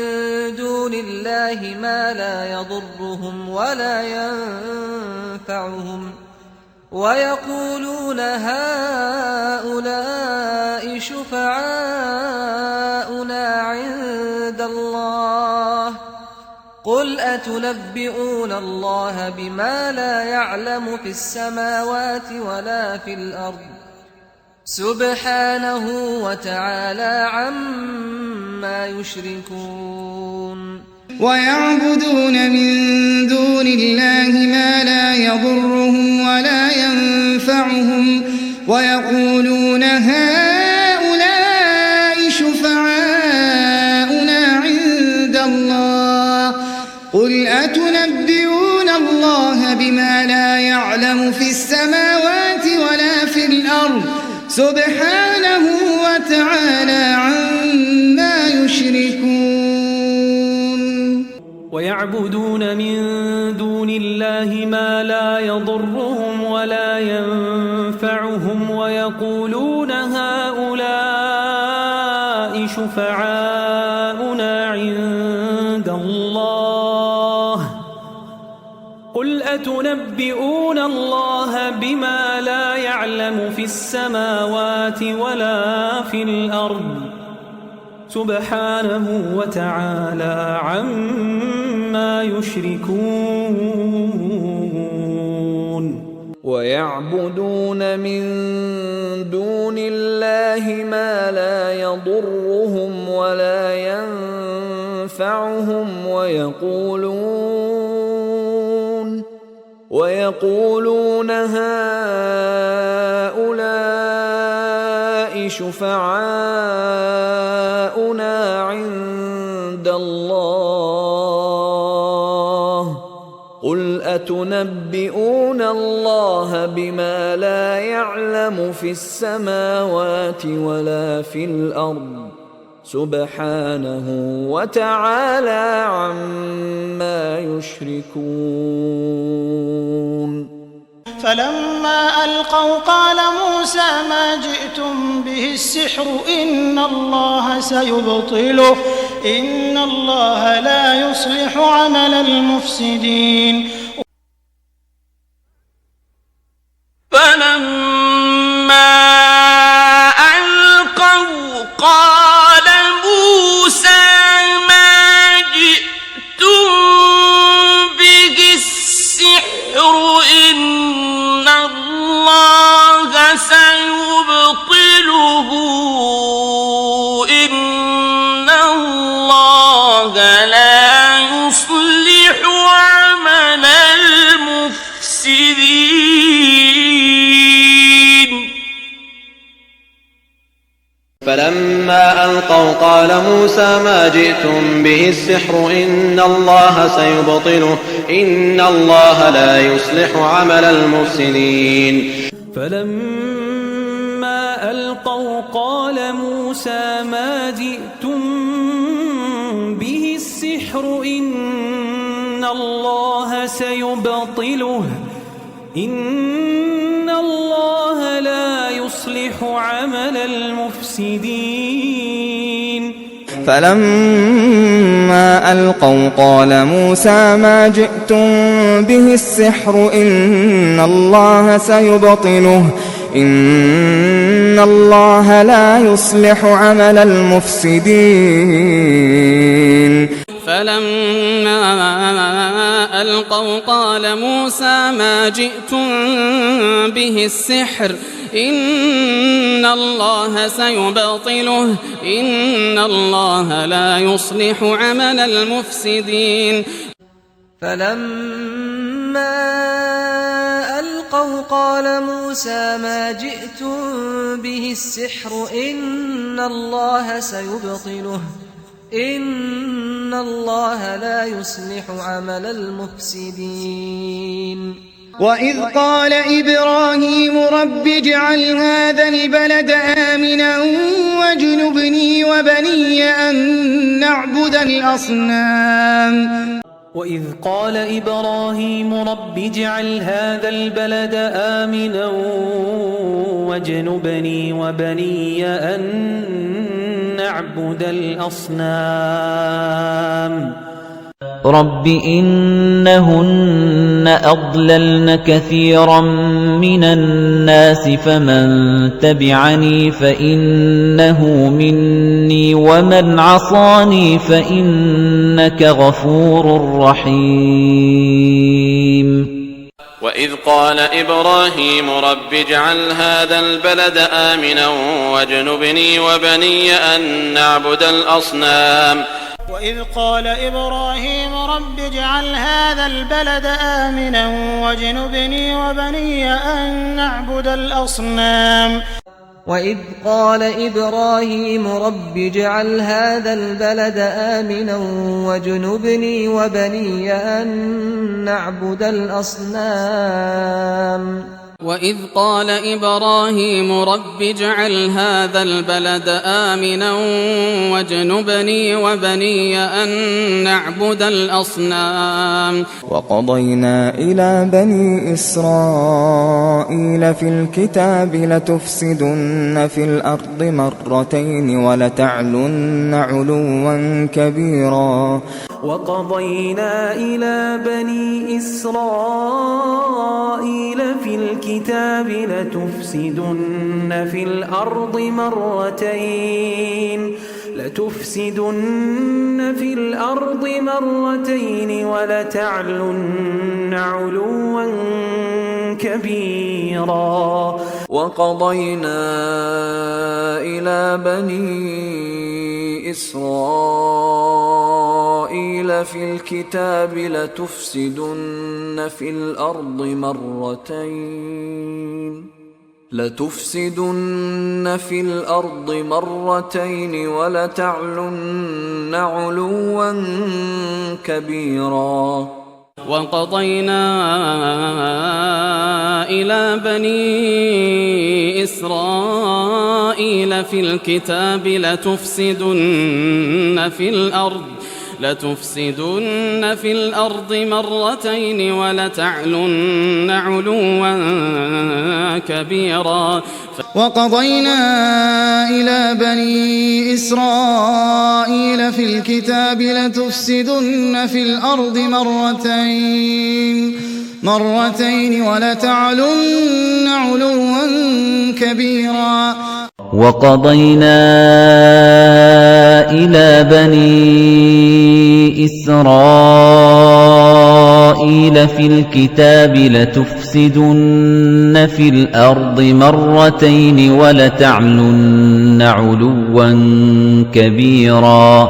دون الله ما لا يضرهم ولا ينفعهم ويقولون هؤلاء شفعاؤنا عند الله قل أتنبئون الله بما لا يعلم في السماوات ولا في الأرض سبحانه وتعالى عما يشركون ويعبدون من دون الله ما لا يضرهم ولا ينفعهم ويقولون هؤلاء شفعاؤنا عند الله قل أتنبئون الله بما لا يعلم في السماوات ولا في الأرض سبحانه وتعالى عما يشركون ويعبدون من دون الله ما لا يضرهم ولا ينفعهم ويقولون هؤلاء شفعاؤنا عند الله قل أتنبئون الله بما لا يعلم في السماوات ولا في الأرض سبحانه وتعالى عما يشركون ويعبدون من دون الله ما لا يضرهم ولا ينفعهم ويقولون هؤلاء شفعاؤنا عند الله قل أتنبئون الله بما لا يعلم في السماوات ولا في الأرض سبحانه وتعالى عما يشركون فلما ألقوا قال موسى ما جئتم به السحر إن الله سيبطله إن الله لا يصلح عمل المفسدين فلما ألقوا قال موسى ما جئتم به السحر إن الله سيبطله إن الله لا يصلح عمل المفسدين فلما ألقوا قال موسى ما جئتم به السحر إن الله سيبطله إن الله لا يصلح عمل المفسدين فلما ألقوا قال موسى ما جئتم به السحر إن الله سيبطله إن الله لا يصلح عمل المفسدين فلما ألقوا قال موسى ما جئتم به السحر إن الله سيبطله إن الله لا يصلح عمل المفسدين فلما ألقوا قال موسى ما جئتم به السحر إن الله سيبطله إن الله لا يصلح عمل المفسدين فلما ألقوا قال موسى ما جئتم به السحر إن الله سيبطله إن الله لا يصلح عمل المفسدين وإذ قال إبراهيم رب اجعل هذا البلد آمنا واجنبني وبني أن نعبد الأصنام وإذ قال إبراهيم رب اجعل هذا البلد آمنا واجنبني وبني أن نعبد الأصنام رب إنهن أضللن كثيرا من الناس فمن تبعني فإنه مني ومن عصاني فإنك غفور رحيم وإذ قال إبراهيم رب اجعل هذا البلد آمنا واجنبني وبني أن نعبد الأصنام وإذ قال إبراهيم رب اجعل هذا البلد آمنا واجنبني وبني أن نعبد الأصنام وإذ قال إبراهيم رب اجعل هذا البلد آمنا واجنبني وبني أن نعبد الأصنام وإذ قال إبراهيم رب اجعل هذا البلد آمنا واجنبني وبني أن نعبد الأصنام وقضينا إلى بني إسرائيل في الكتاب لتفسدن في الأرض مرتين ولتعلن علوا كبيرا وقضينا إلى بني إسرائيل في الكتاب لتفسدن في الأرض مرتين ولتعلن علوا كبيرا وقضينا إلى بني إسرائيل في الكتاب لتفسدن في الأرض مرتين ولتعلن علوا كبيرا وقضينا إلى بني إسرائيل في الكتاب لتفسدن في الأرض مرتين ولتعلن علوا كبيرا وقضينا إلى بني إسرائيل في الكتاب لتفسدن في الأرض مرتين ولتعلن علوا كبيرا وقضينا إلى بني إسرائيل في الكتاب لتفسدن في الأرض مرتين ولتعلن علوا كبيرا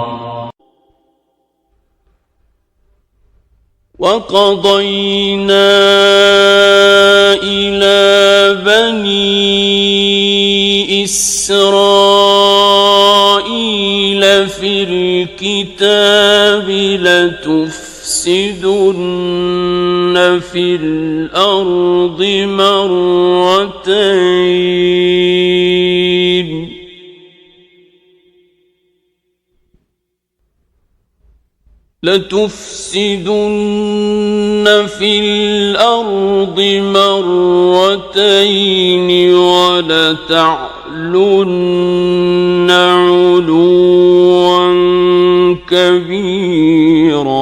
وقضينا إلى بني إسرائيل في الكتاب لتفسدن في الأرض مرتين ولتعلن علوا كبيرا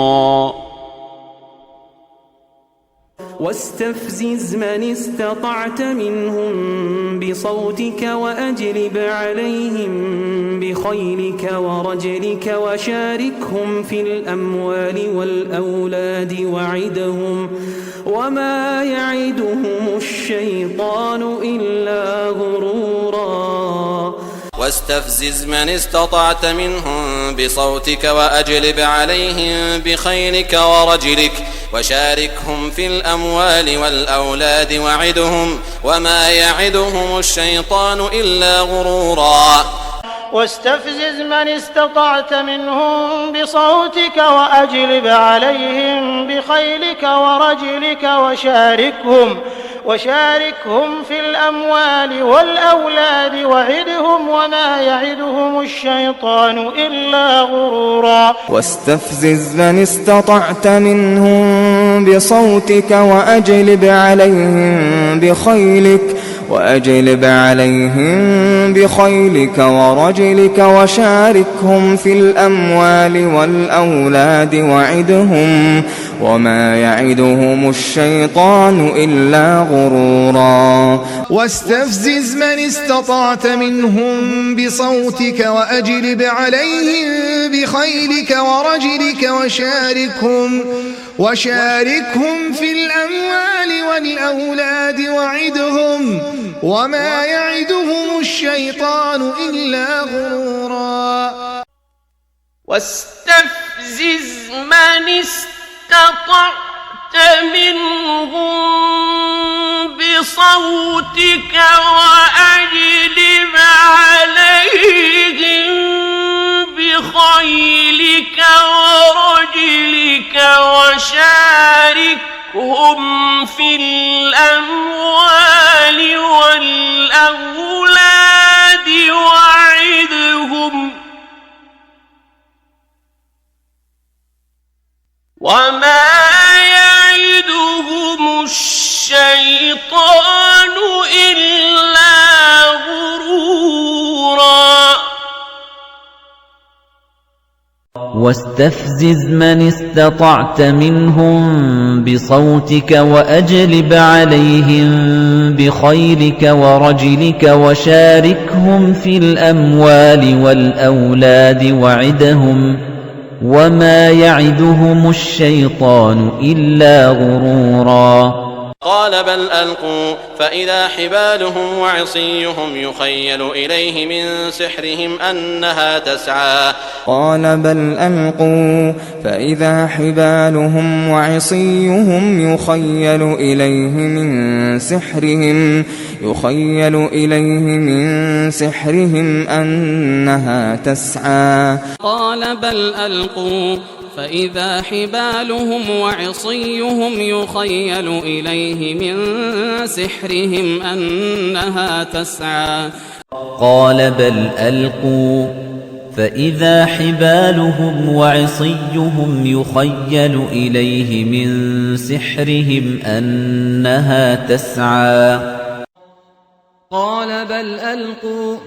واستفزز من استطعت منهم بصوتك وأجلب عليهم بخيلك ورجلك وشاركهم في الأموال والأولاد وعدهم وما يعدهم الشيطان إلا غرورا واستفزز من استطعت منهم بصوتك وأجلب عليهم بخيلك ورجلك وشاركهم في الأموال والأولاد وعدهم وما يعدهم الشيطان إلا غرورا واستفزز من استطعت منهم بصوتك وأجلب عليهم بخيلك ورجلك وشاركهم في الأموال والأولاد وعدهم وما يعدهم الشيطان إلا غرورا واستفزز من استطعت منهم بصوتك وأجلب عليهم بخيلك وأجلب عليهم بخيلك ورجلك وشاركهم في الأموال والأولاد وعدهم وما يعدهم الشيطان إلا غرورا واستفزز من استطعت منهم بصوتك وأجلب عليهم بخيلك ورجلك وشاركهم في الأموال والأولاد وعدهم وما يعدهم الشيطان إلا غرورا واستفزز من استطعت منهم بصوتك وأجلب عليهم بخيلك ورجلك وشاركهم في الأموال والأولاد وعدهم وما يعدهم الشيطان إلا غرورا واستفزز من استطعت منهم بصوتك وأجلب عليهم بخيلك ورجلك وشاركهم في الأموال والأولاد وعدهم وما يعدهم الشيطان إلا غرورا قال بل ألقوا فإذا حبالهم وعصيهم يخيل إليه من سحرهم أنها تسعى قال بل ألقوا فإذا حبالهم وعصيهم يخيل إليه من سحرهم أنها تسعى قال بل ألقوا فإذا حبالهم وعصيهم يخيل إليه من سحرهم أنها تسعى قال بل ألقوا فإذا حبالهم وعصيهم يخيل إليه من سحرهم أنها تسعى قال بل ألقوا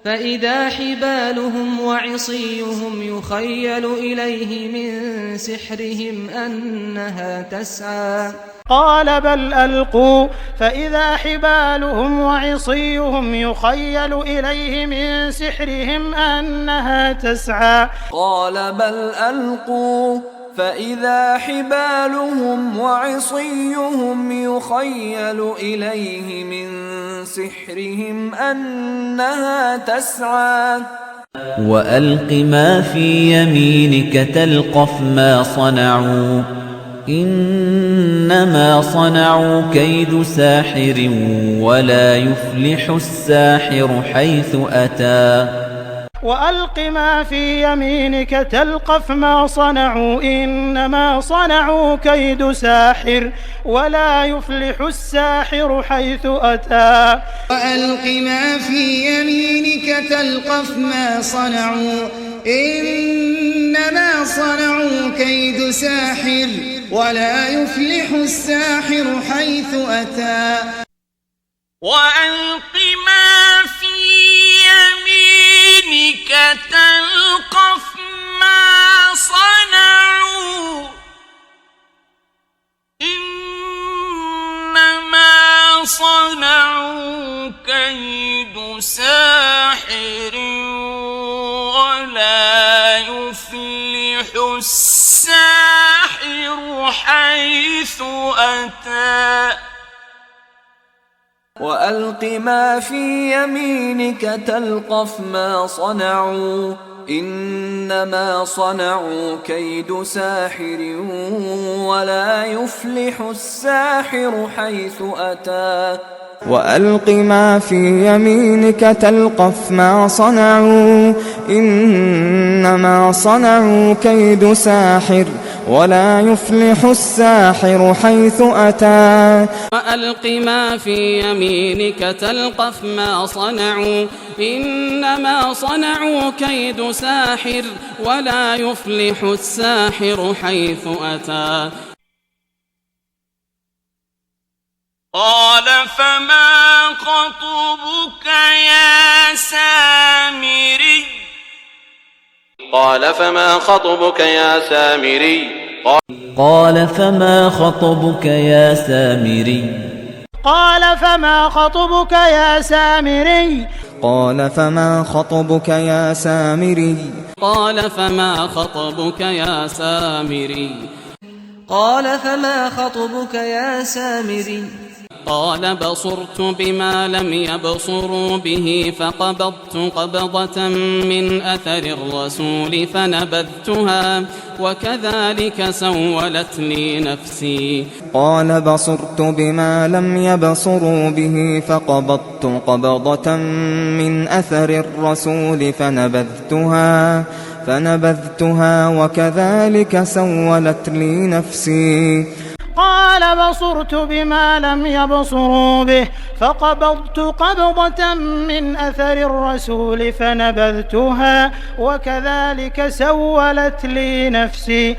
فإذا حبالهم وعصيهم يخيل إليه من سحرهم أنها تسعى قال بل ألقوا فإذا حبالهم وعصيهم يخيل إليه من سحرهم أنها تسعى قال بل ألقوا فإذا حبالهم وعصيهم يخيل إليه من سحرهم أنها تسعى وألق ما في يمينك تلقف ما صنعوا إنما صنعوا كيد ساحر ولا يفلح الساحر حيث أتى وألق ما في يمينك تلقف ما صنعوا إنما صنعوا كيد ساحر ولا يفلح الساحر حيث أتى وألق ما في يمينك تلقف ما صنعوا إنما صنعوا كيد ساحر ولا يفلح الساحر حيث أتى وألق ما في يمينك تلقف ما صنعوا إنما صنعوا كيد ساحر ولا يفلح الساحر حيث أتى وألق ما في يمينك تلقف ما صنعوا إنما صنعوا كيد ساحر ولا يفلح الساحر حيث أتى وألق ما في يمينك تلقف ما صنعوا إنما صنعوا كيد ساحر ولا يفلح الساحر حيث أتى وألق ما في يمينك تلقف ما صنعوا إنما صنعوا كيد ساحر ولا يفلح الساحر حيث أتى قال فما خطبك يا سامري قال فما خطبك يا سامري قال فما خطبك يا سامري قال فما خطبك يا سامري قال فما خطبك يا سامري قال فما خطبك يا سامري قال فما خطبك يا سامري قال بصرت بما لم يبصروا به فقبضت قبضة من أثر الرسول فنبذتها وكذلك سولت لي نفسي قال بصرت بما لم يبصروا به فقبضت قبضة من أثر الرسول فنبذتها وكذلك سولت لي نفسي قال بصرت بما لم يبصروا به فقبضت قبضة من أثر الرسول فنبذتها وكذلك سولت لي نفسي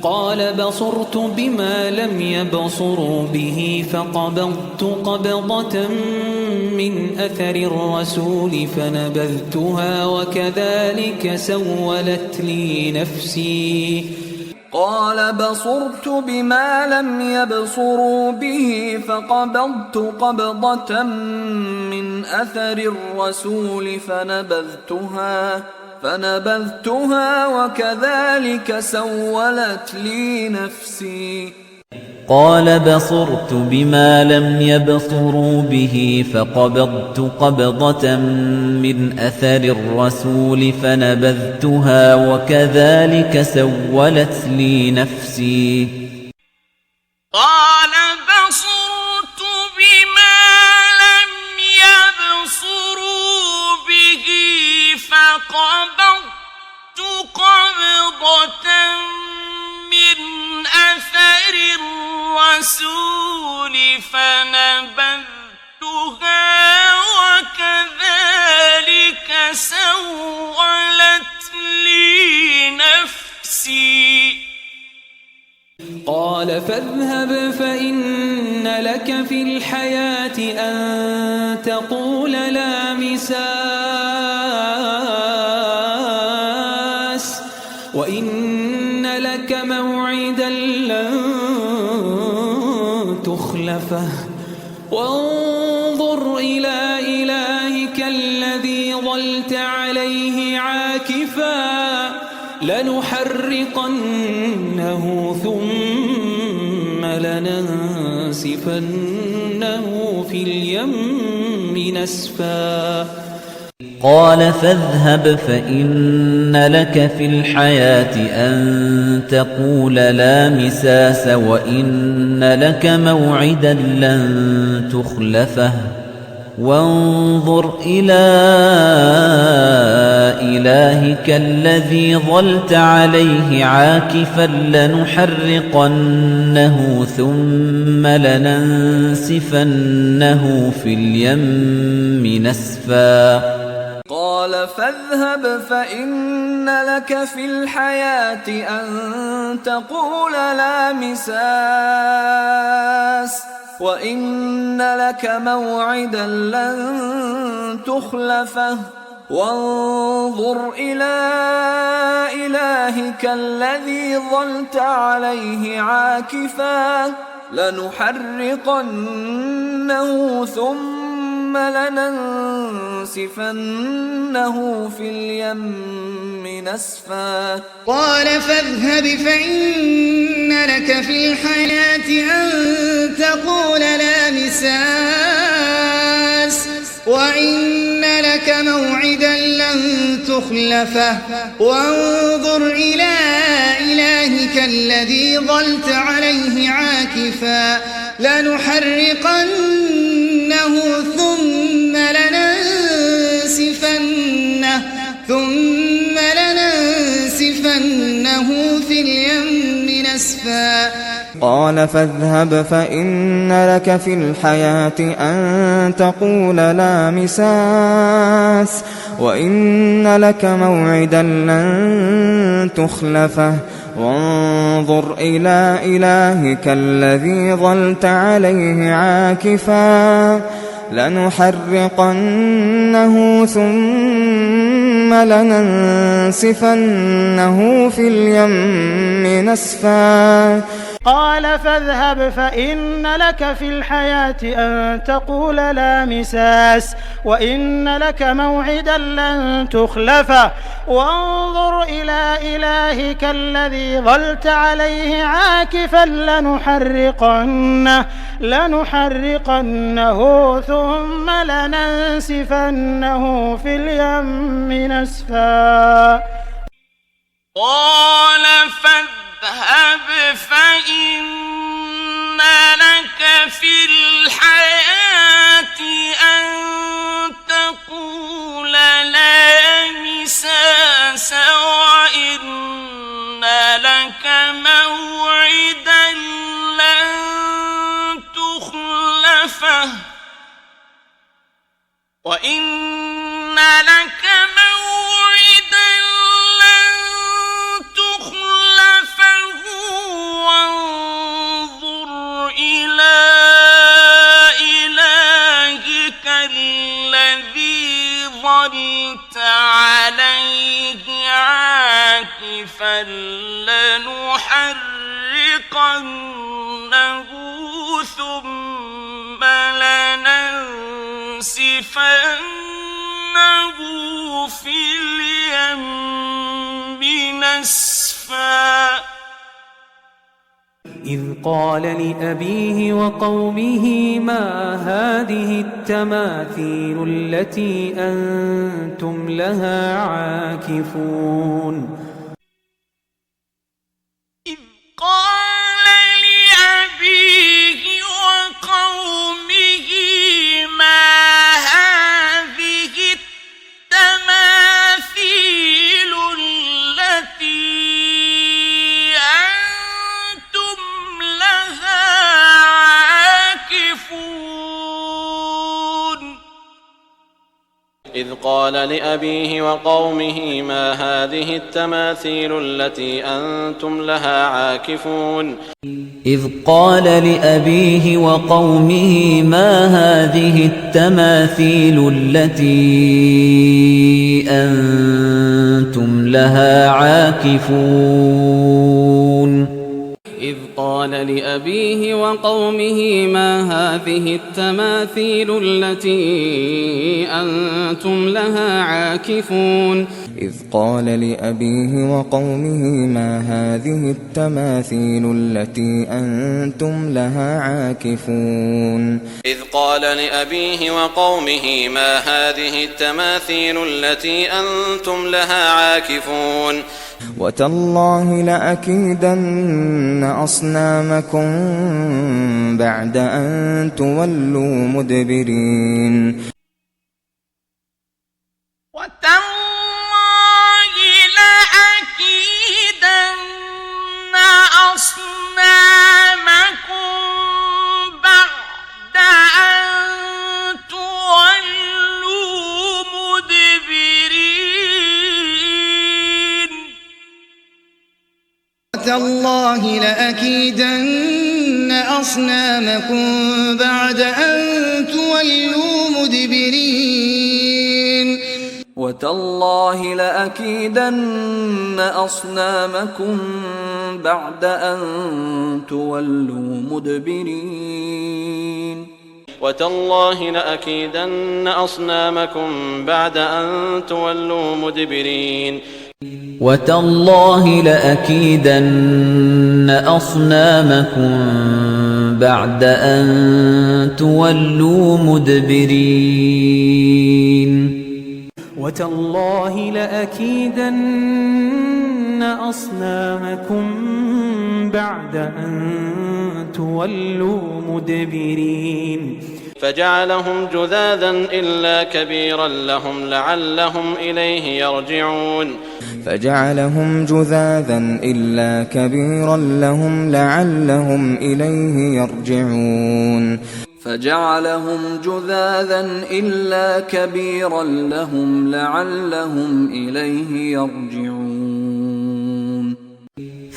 قال بصرت بما لم يبصروا به فقبضت قبضة من أثر الرسول فنبذتها وكذلك سولت لي نفسي قال بصرت بما لم يبصروا به فقبضت قبضة من أثر الرسول فنبذتها وكذلك سولت لي نفسي قال بصرت بما لم يبصروا به فقبضت قبضة من أثر الرسول فنبذتها وكذلك سولت لي نفسي قال بصرت بما لم يبصروا به فقبضت قبضة من أثر الرسول فنبذتها وكذلك سولت لي نفسي قال فاذهب فإن لك في الحياة أن تقول لا مساس وإن لك موعدا لن تخلفه وانظر إلى إلهك الذي ظلت عليه عاكفا لنحرقنه ثم لننسفنه في اليم نسفا قال فاذهب فإن لك في الحياة أن تقول لا مساس وإن لك موعدا لن تخلفه وانظر إلى إلهك الذي ظلت عليه عاكفا لنحرقنه ثم لننسفنه في اليم نسفا قال فاذهب فإن لك في الحياة أن تقول لا مساس وإن لك موعدا لن تخلفه وانظر إلى إلهك الذي ظلت عليه عاكفا لنحرقنه ثم لننسفنه في اليم نسفا قال فاذهب فإن لك في الحياة أن تقول لا مساس وإن لك موعدا لن تخلفه وانظر إلى إلهك الذي ظلت عليه عاكفا لنحرقنه ثم لننسفنه في اليم نسفا قال فاذهب فإن لك في الحياة أن تقول لا مساس وإن لك موعدا لن تخلفه وانظر إلى إلهك الذي ظلت عليه عاكفا لنحرقنه ثم لننسفنه في اليم نسفا قال فاذهب فإن لك في الحياة أن تقول لا مساس وإن لك موعدا لن تخلفه وانظر إلى إلهك الذي ظلت عليه عاكفا لنحرقنه ثم لننسفنه في اليم نسفا قال فاذهب فإن لك في الحياة أن تقول لا مساس وإن لك موعدا لن تخلفه وانظر إلى إلهك الذي ظلت عليه عاكفا لنحرقنه ثم لننسفنه في اليم نسفا إذ قال لأبيه وقومه ما هذه التماثيل التي أنتم لها عاكفون إذ قال لأبيه وقومه ما هذه التماثيل التي أنتم لها عاكفون إذ قال لأبيه وقومه ما هذه التماثيل التي أنتم لها عاكفون إذ قال لأبيه وقومه ما هذه التماثيل التي أنتم لها عاكفون إذ قال لأبيه وقومه ما هذه التماثيل التي أنتم لها عاكفون إذ قال لأبيه وقومه ما هذه التماثيل التي أنتم لها عاكفون إذ قال لأبيه وقومه ما هذه التماثيل التي أنتم لها عاكفون وتالله لأكيدن أصنامكم بعد أن تولوا مدبرين وتالله لأكيدن أصنامكم بعد أن تولوا مدبرين وتالله لأكيدن أصنامكم بعد أن تولوا مدبرين وتالله لأكيدن أصنامكم بعد أن تولوا مدبرين وتالله لأكيدن أصنامكم بعد أن تولوا مدبرين وتالله لأكيدن أصنامكم بعد أن تولوا مدبرين وتالله لأكيدن أصنامكم بعد أن تولوا مدبرين فجعلهم جذاذا إلا كبيرا لهم لعلهم إليه يرجعون فجعلهم جذاذا إلا كبيرا لهم لعلهم إليه يرجعون فجعلهم جذاذا إلا كبيرا لهم لعلهم إليه يرجعون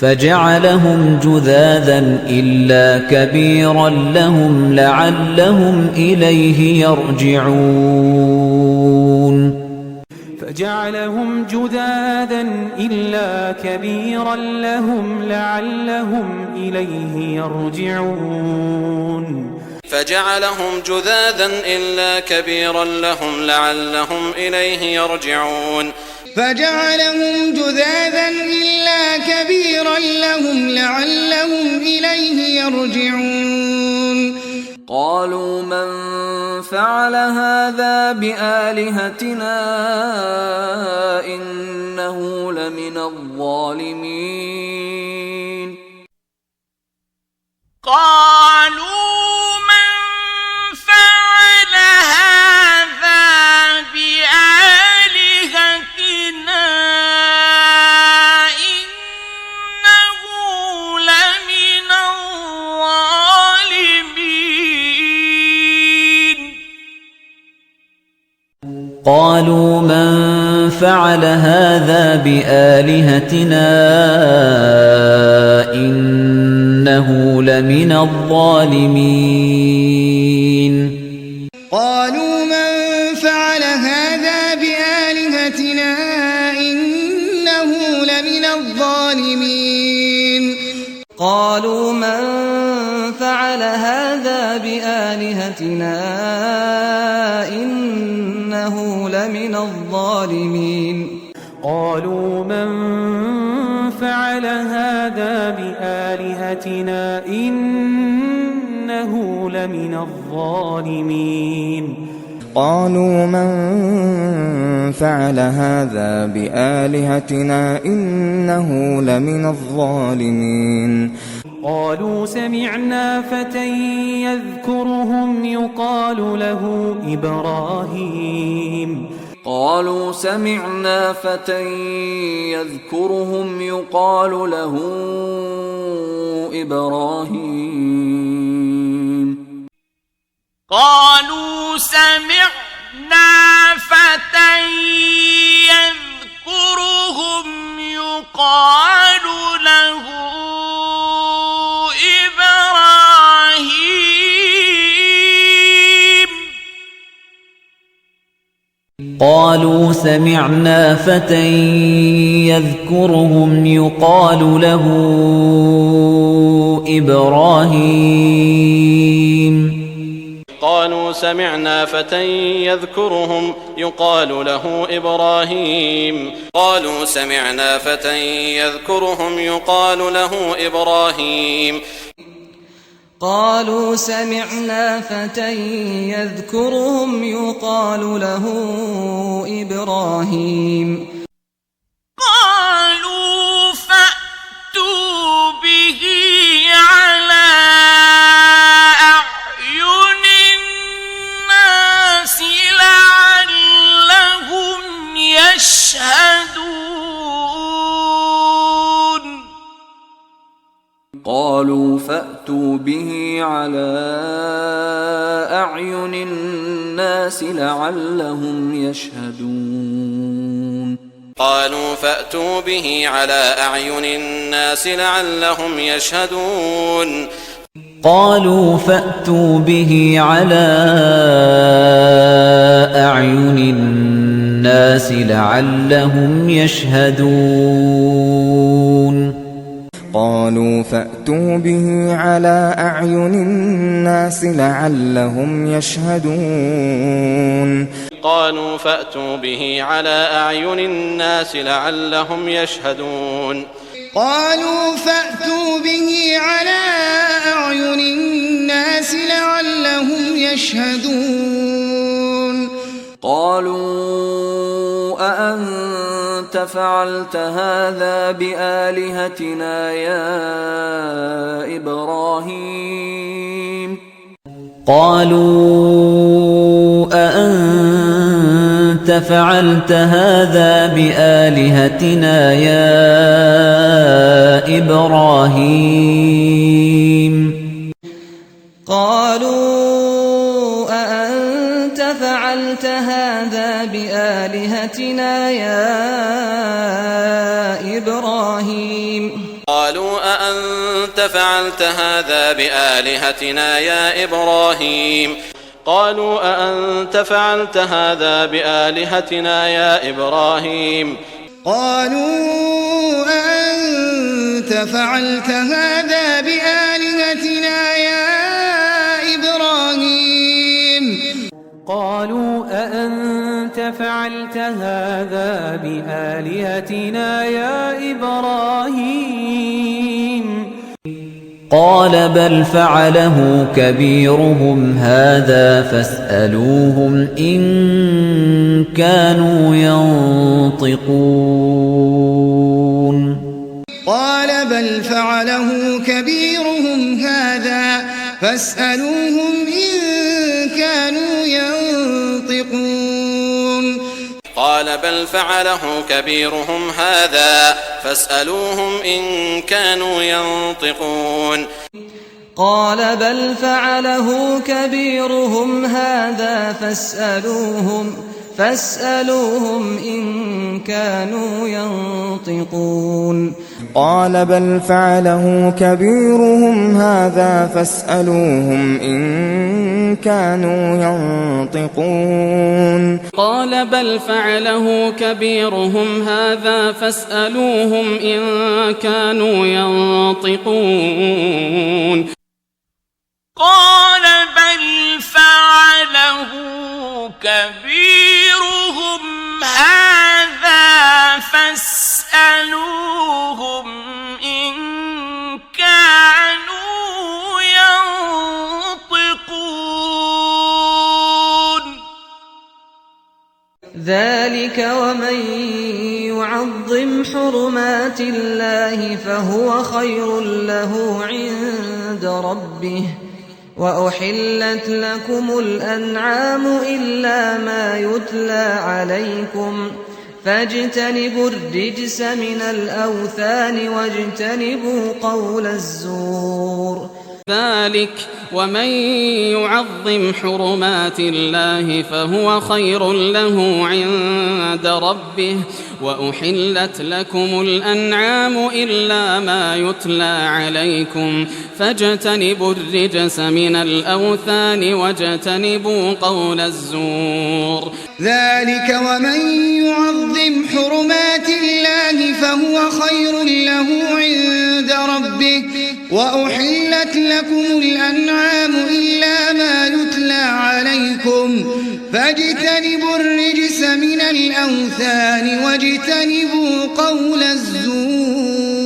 فجعلهم جذاذا إلا كبيرا لهم لعلهم إليه يرجعون فجعلهم جذاذا إلا كبيرا لهم لعلهم إليه يرجعون فجعلهم جذاذا إلا كبيرا لهم لعلهم إليه يرجعون فجعلهم جذاذا إلا كبيرا لهم لعلهم إليه يرجعون قالوا من فعل هذا بآلهتنا إنه لمن الظالمين قالوا من فعل هذا بآلهتنا إنه لمن الظالمين قالوا من فعل هذا بآلهتنا إنه لمن الظالمين قالوا من فعل هذا بآلهتنا إنه لمن الظالمين قالوا من فعل هذا بآلهتنا إنه لمن الظالمين قالوا من فعل هذا بآلهتنا إنه لمن الظالمين قالوا من فعل هذا بآلهتنا إنه لمن الظالمين قالوا سمعنا فتى يذكرهم يقال له إبراهيم قالوا سمعنا فتى يذكرهم يقال له إبراهيم قالوا سمعنا فتى يذكرهم يقال له إبراهيم قالوا سمعنا فتى يذكرهم يقال له إبراهيم قالوا سمعنا فتى يذكرهم يقال له إبراهيم قالوا سمعنا فتى يذكرهم يقال له إبراهيم قالوا سمعنا فتى يذكرهم يقال له إبراهيم قالوا فأتوا به على أعين الناس لعلهم يشهدون قالوا فأتوا به على أعين الناس لعلهم يشهدون قالوا فأتوا به على أعين الناس لعلهم يشهدون قالوا فأتوا به على أعين الناس لعلهم يشهدون قالوا فأتوا به على أعين الناس لعلهم يشهدون قالوا فأتوا به على أعين الناس لعلهم يشهدون قالوا فأتوا به على أعين الناس لعلهم يشهدون قالوا أأنت فعلت هذا بآلهتنا يا إبراهيم قالوا أأنت فعلت هذا بآلهتنا يا إبراهيم قالوا أأنت فعلت هذا بآلهتنا يا إبراهيم قالوا أأنت فعلت هذا بآلهتنا يا إبراهيم قالوا أأنت فعلت هذا بآلهتنا يا إبراهيم قالوا أأنت فعلت هذا بآلهتنا يا إبراهيم قالوا أأنت فعلت هذا بآلهتنا يا إبراهيم قال بل فعله كبيرهم هذا فاسألوهم إن كانوا ينطقون قال بل فعله كبيرهم هذا فاسألوهم إن كانوا ينطقون قال بل فعله كبيرهم هذا فاسألوهم إن كانوا ينطقون قال بل فعله كبيرهم هذا فاسألوهم إن كانوا ينطقون قال بل فعله كبيرهم هذا فاسألوهم إن كانوا ينطقون قال بل فعله كبيرهم هذا فاسألوهم إن كانوا ينطقون قال بل فعله كبيرهم هذا فاسألوهم إن كانوا ينطقون ذلك ومن يعظم حرمات الله فهو خير له عند ربه وأحلت لكم الأنعام إلا ما يتلى عليكم فاجتنبوا الرجس من الأوثان واجتنبوا قول الزور ذلك ومن يعظم حرمات الله فهو خير له عند ربه وأحلت لكم الأنعام إلا ما يتلى عليكم فاجتنبوا الرجس من الأوثان واجتنبوا قول الزور ذلك ومن يعظم حرمات الله فهو خير له عند ربه وأحلت لكم الأنعام إلا ما يتلى عليكم فاجتنبوا الرجس من الأوثان واجتنبوا قول الزور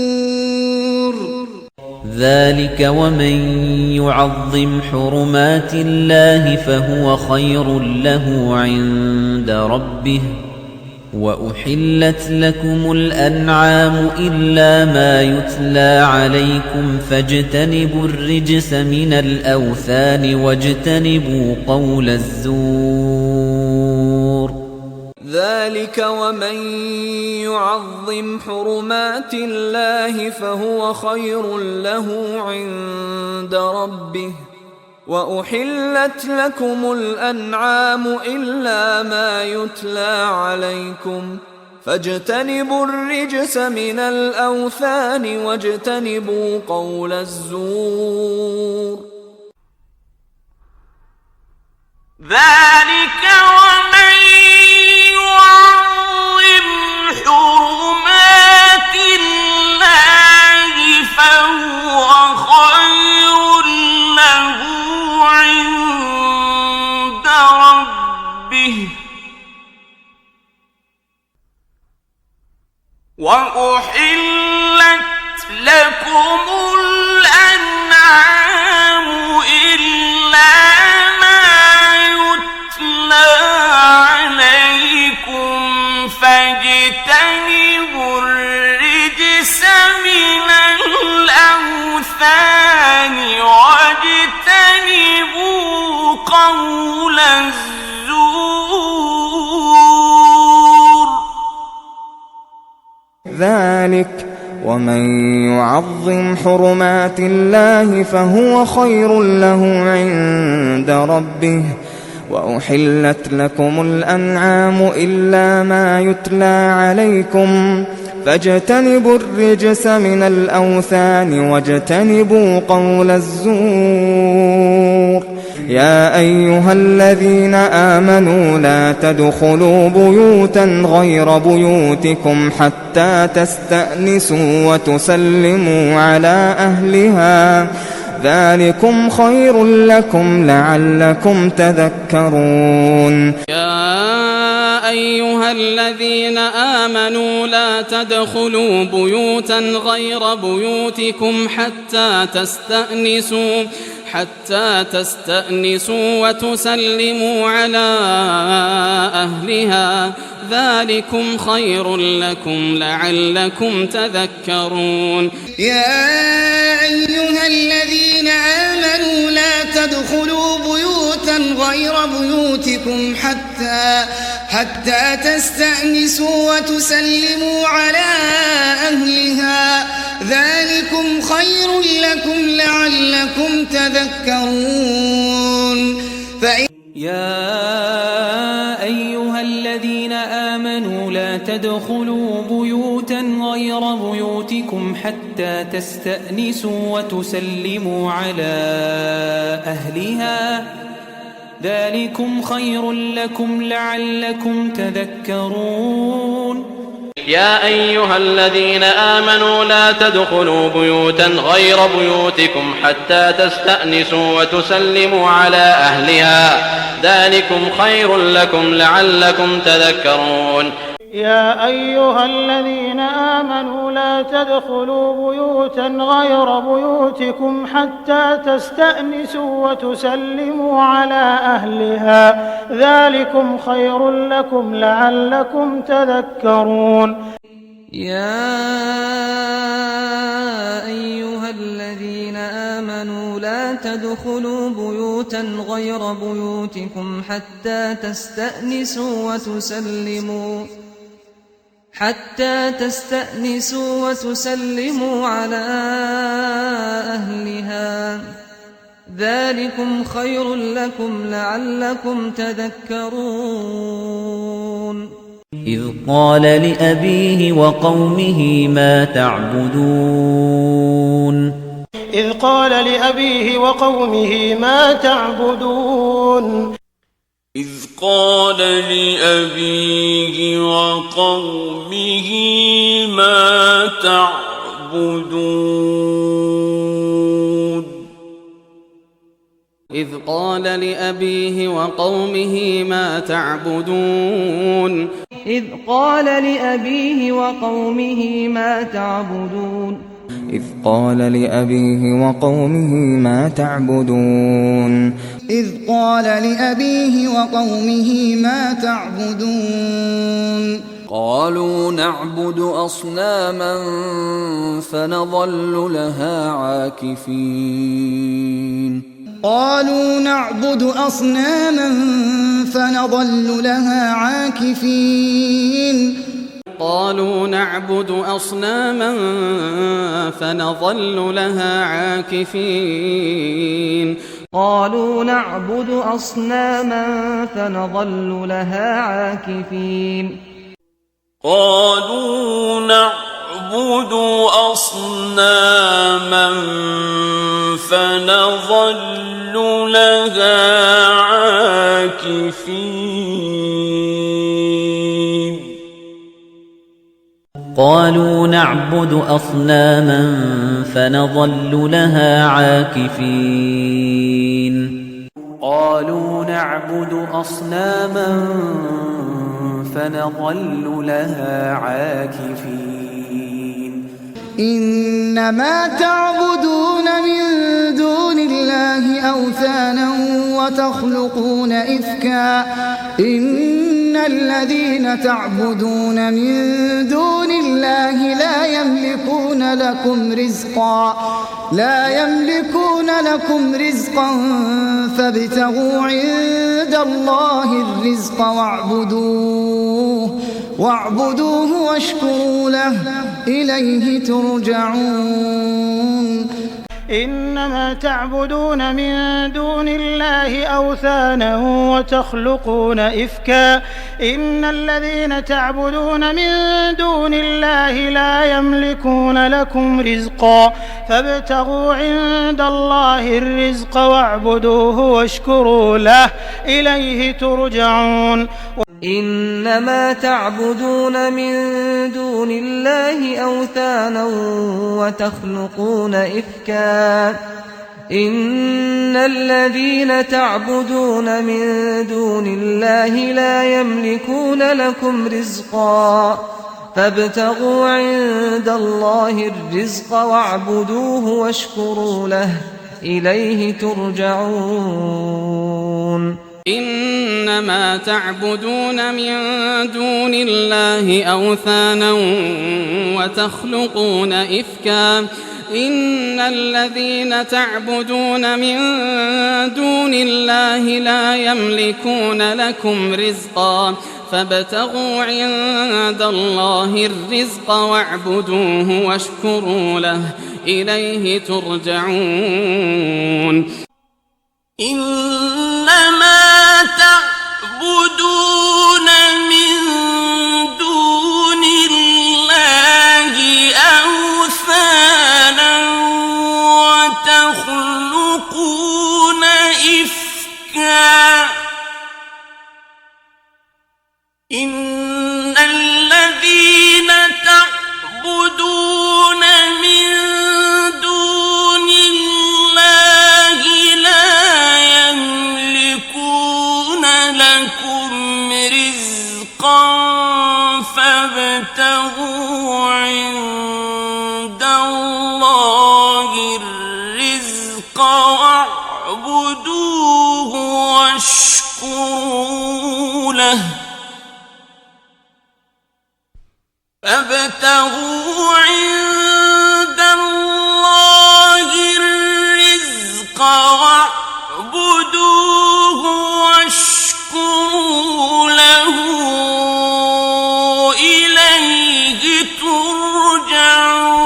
ذلك ومن يعظم حرمات الله فهو خير له عند ربه وأحلت لكم الأنعام إلا ما يتلى عليكم فاجتنبوا الرجس من الأوثان واجتنبوا قول الزور ذلك ومن يعظم حرمات الله فهو خير له عند ربه وأحلت لكم الأنعام إلا ما يتلى عليكم فاجتنبوا الرجس من الأوثان واجتنبوا قول الزور ذلك ومن يعظم حرمات الله فهو خير له عند ربه وأحلت لكم الأنعام إلا ما يتلى عليكم فاجتنبوا الرجس من الأوثان واجتنبوا قول الزور ذلك ومن يعظم حرمات الله فهو خير له عند ربه وأحلت لكم الأنعام إلا ما يتلى عليكم فاجتنبوا الرجس من الأوثان واجتنبوا قول الزور يا أيها الذين آمنوا لا تدخلوا بيوتا غير بيوتكم حتى تستأنسوا وتسلموا على أهلها ذلكم خير لكم لعلكم تذكرون يا أيها الذين آمنوا لا تدخلوا بيوتا غير بيوتكم حتى تستأنسوا وتسلموا على أهلها ذلكم خير لكم لعلكم تذكرون يا أيها الذين آمنوا لا تدخلوا بيوتا غير بيوتكم حتى تستأنسوا وتسلموا على أهلها ذلكم خير لكم لعلكم تذكرون يا أيها الذين آمنوا لا تدخلوا بيوتا غير بيوتكم حتى تستأنسوا وتسلموا على أهلها ذلكم خير لكم لعلكم تذكرون يا أيها الذين آمنوا لا تدخلوا بيوتا غير بيوتكم حتى تستأنسوا وتسلموا على أهلها ذلكم خير لكم لعلكم تذكرون يا أيها الذين آمنوا لا تدخلوا بيوتا غير بيوتكم حتى تستأنسوا وتسلموا على أهلها ذلكم خير لكم لعلكم تذكرون يا أيها الذين آمنوا لا تدخلوا بيوتا غير بيوتكم حتى تستأنسوا وتسلموا على أهلها ذلكم خير لكم لعلكم تذكرون إذ قال لأبيه وقومه ما تعبدون إذ قال لأبيه وقومه ما تعبدون إذ قال لأبيه وقومه ما تعبدون إذ قال لأبيه وقومه ما تعبدون إذ قال لأبيه وقومه ما تعبدون إذ قال لأبيه وقومه ما تعبدون إذ قال لأبيه وقومه ما تعبدون قالوا نعبد أصناما فنظل لها عاكفين قالوا نعبد أصناما فنظل لها عاكفين قالوا نعبد أصناما فنظل لها عاكفين قالوا نعبد أصناما فنظل لها عاكفين قالوا نعبد أصناما فنظل لها عاكفين قالوا نعبد أصناما فنظل لها عاكفين قالوا نعبد أصناما فنظل لها عاكفين إنما تعبدون من دون الله أوثانا وتخلقون إفكا إن الذين تعبدون من دون الله لا يملكون لكم رزقا فابتغوا عند الله الرزق واعبدوه واشكروا له إليه ترجعون إنما تعبدون من دون الله أوثانا وتخلقون إفكا إن الذين تعبدون من دون الله لا يملكون لكم رزقا فابتغوا عند الله الرزق واعبدوه واشكروا له إليه ترجعون إنما تعبدون من دون الله أوثانا وتخلقون إفكا إن الذين تعبدون من دون الله لا يملكون لكم رزقا فابتغوا عند الله الرزق واعبدوه واشكروا له إليه ترجعون إنما تعبدون من دون الله أوثانا وتخلقون إفكا إن الذين تعبدون من دون الله لا يملكون لكم رزقا فابتغوا عند الله الرزق واعبدوه واشكروا له إليه ترجعون إنما تعبدون من دون الله أوثانا وتخلقون إفكا إن الذين تعبدون من دون الله لا يملكون لكم رزقا فابتغوا عند الله الرزق واعبدوه واشكروا له فابتغوا عند الله الرزق واعبدوه واشكروا له إليه ترجعون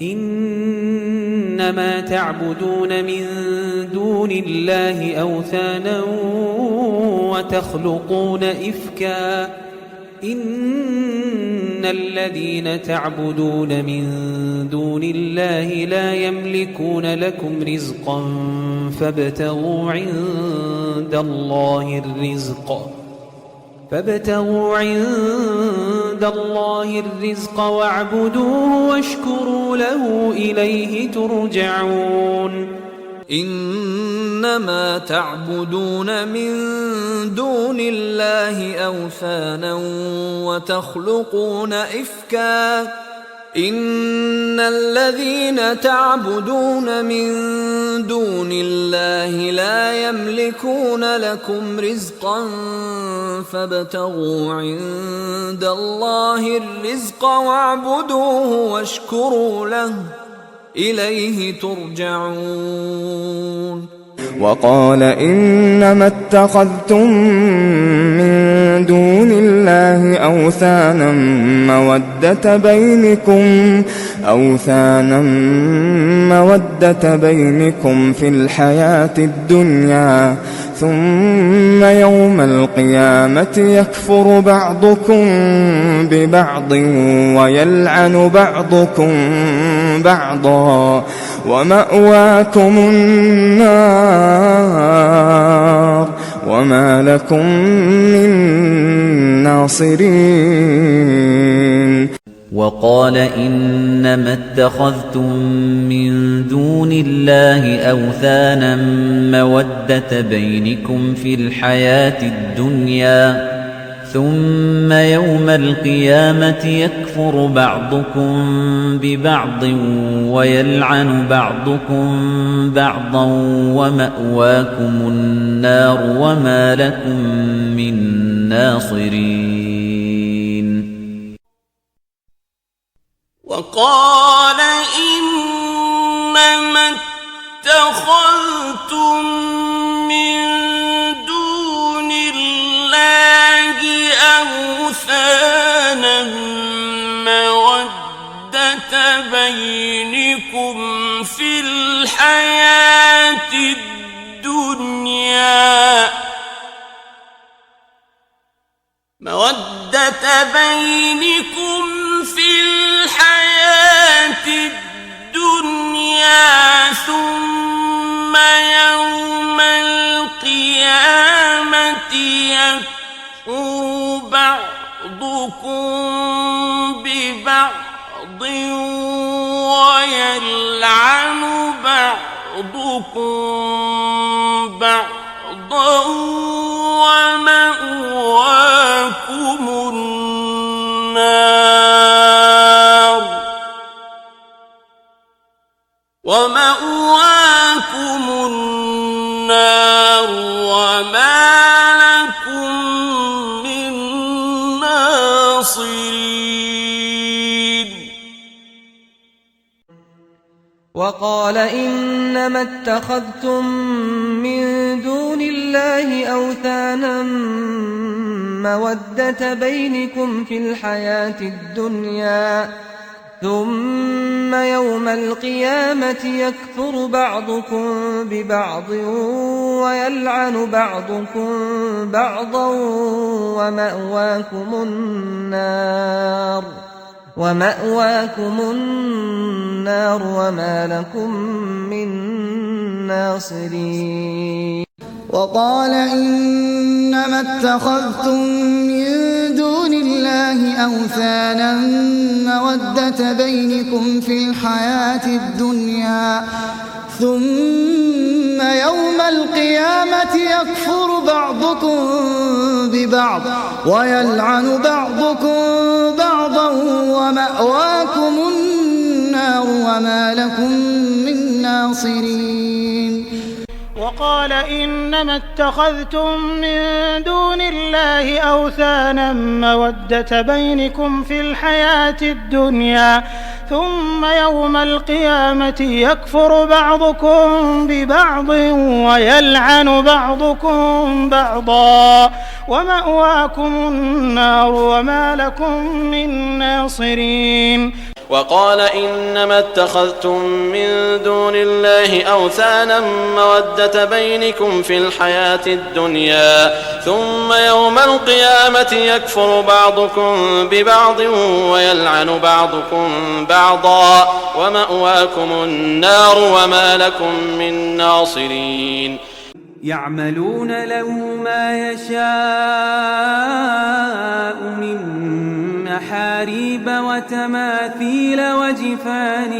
إنما تعبدون من دون الله أوثانا وتخلقون إفكا إن الذين تعبدون من دون الله لا يملكون لكم رزقا فابتغوا عند الله الرزق واعبدوه واشكروا له إليه ترجعون إنما تعبدون من دون الله أوثانا وتخلقون إفكا إن الذين تعبدون من دون الله لا يملكون لكم رزقا فابتغوا عند الله الرزق واعبدوه واشكروا له إليه ترجعون وقال إنما اتخذتم من دون الله أوثانا مودة بينكم في الحياة الدنيا ثم يوم القيامة يكفر بعضكم ببعض ويلعن بعضكم بعضا ومأواكم النار وما لكم من ناصرين وقال إنما اتخذتم من دون الله أوثانا مودة بينكم في الحياة الدنيا ثم يوم القيامة يكفر بعضكم ببعض ويلعن بعضكم بعضا ومأواكم النار وما لكم من ناصرين وقال إنما اتخذتم من دون الله أوثانا مودة بينكم في الحياة الدنيا ثم يوم القيامة يكفر بعضكم ببعض ويلعن بعضكم بعضا ومأواكم النار وما لكم من ناصرين. وقال إنما اتخذتم من دون الله أوثانا مودة بينكم في الحياة الدنيا ثم يوم القيامة يكفر بعضكم ببعض ويلعن بعضكم بعضا ومأواكم النار وما لكم من ناصرين. وقال إنما اتخذتم من دون الله أوثانا مودة بينكم في الحياة الدنيا ثم يوم القيامة يكفر بعضكم ببعض ويلعن بعضكم بعضا ومأواكم النار وما لكم من ناصرين. وقال إنما اتخذتم من دون الله أوثانا مودة بينكم في الحياة الدنيا ثم يوم القيامة يكفر بعضكم ببعض ويلعن بعضكم بعضا ومأواكم النار وما لكم من ناصرين. وقال إنما اتخذتم من دون الله أوثانا مودة بينكم في الحياة الدنيا ثم يوم القيامة يكفر بعضكم ببعض ويلعن بعضكم بعضا ومأواكم النار وما لكم من ناصرين. يعملون له ما يشاء من محاريب وتماثيل وجفان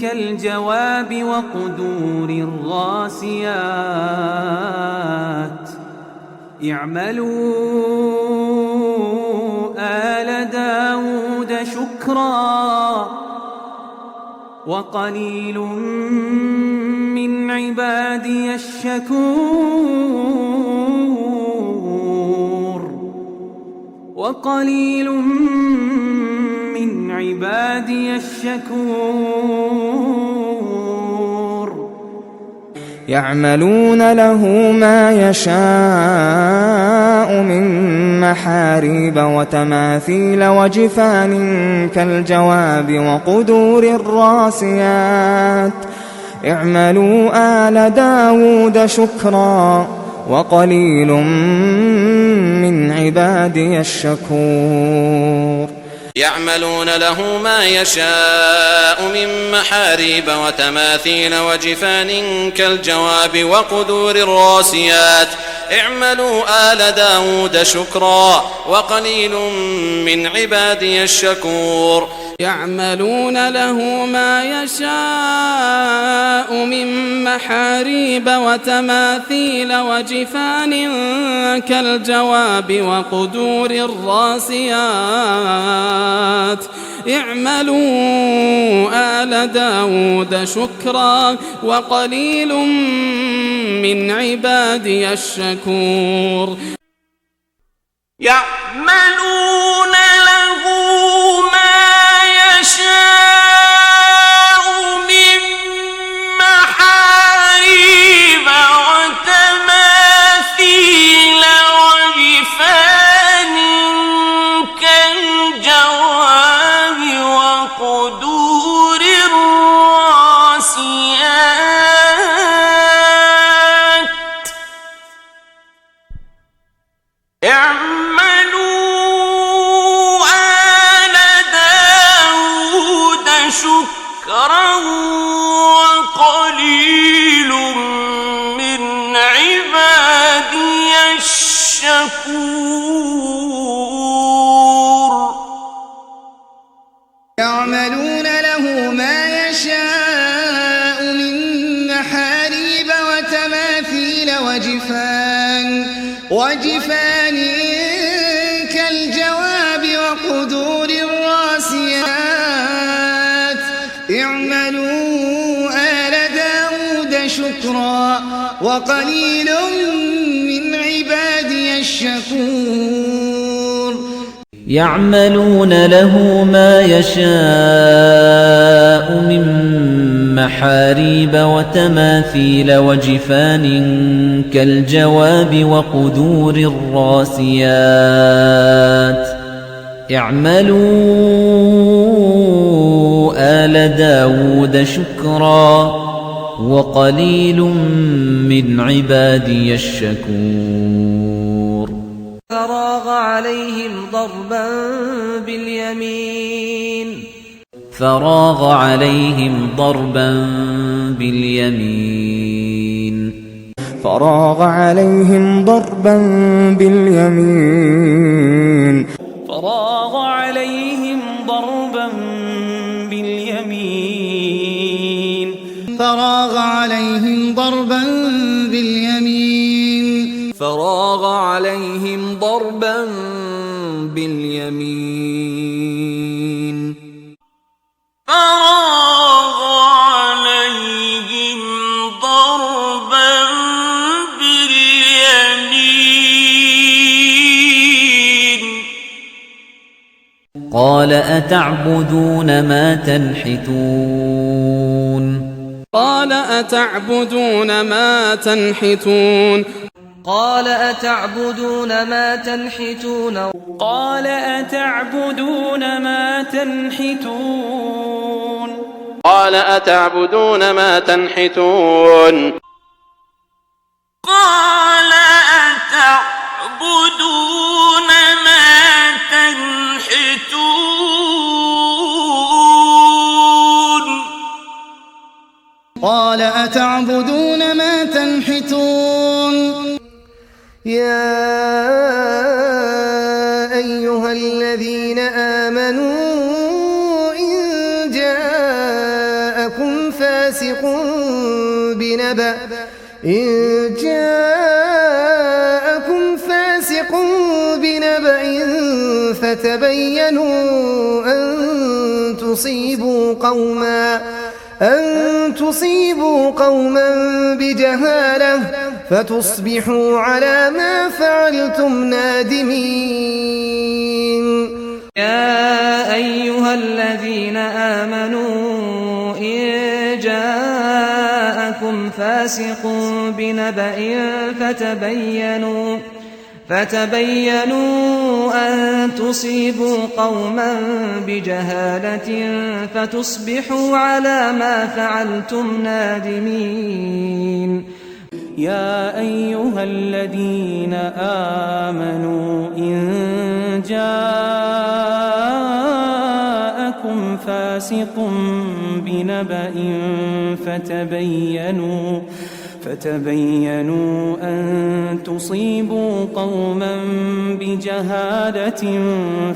كالجواب وقدور الراسيات. اعملوا آل داود شكرا وقليل من عبادي الشكور. يعملون له ما يشاء من محاريب وتماثيل وجفان كالجواب وقدور الراسيات. اعملوا آل داود شكرا وقليل من عبادي الشكور. يعملون له ما يشاء من محاريب وتماثيل وجفان كالجواب وقدور الراسيات. اعملوا آل داود شكرا وقليل من عبادي الشكور. يعملون له ما يشاء من محاريب وتماثيل وجفان كالجواب وقدور الراسيات. اعملوا آل داود شكرا وقليل من عبادي الشكور. يعملون له ما يشاء من محاريب وتماثيل شكور يعملون له ما يشاء من محاريب وتماثيل وجفان كالجواب وقدور الراسيات اعملوا آل داود شكرا وقليل من عبادي الشكور يعملون له ما يشاء من محاريب وتماثيل وجفان كالجواب وقدور الراسيات اعملوا آل داود شكرا وقليل من عبادي الشكور فراغ عليهم ضربا باليمين قال أتعبدون ما تنحتون قال أتعبدون ما تنحتون يا أيها الذين آمنوا إن جاءكم فاسق بنبأ فتبينوا أن تصيبوا قوما بجهالة فتصبحوا على ما فعلتم نادمين يا أيها الذين آمنوا إن جاءكم فاسق بنبأ فتبينوا أن تصيبوا قوما بجهالة فتصبحوا على ما فعلتم نادمين يا أيها الذين آمنوا إن جاءكم فاسق بنبأ فتبينوا أن تصيبوا قوما بجهالة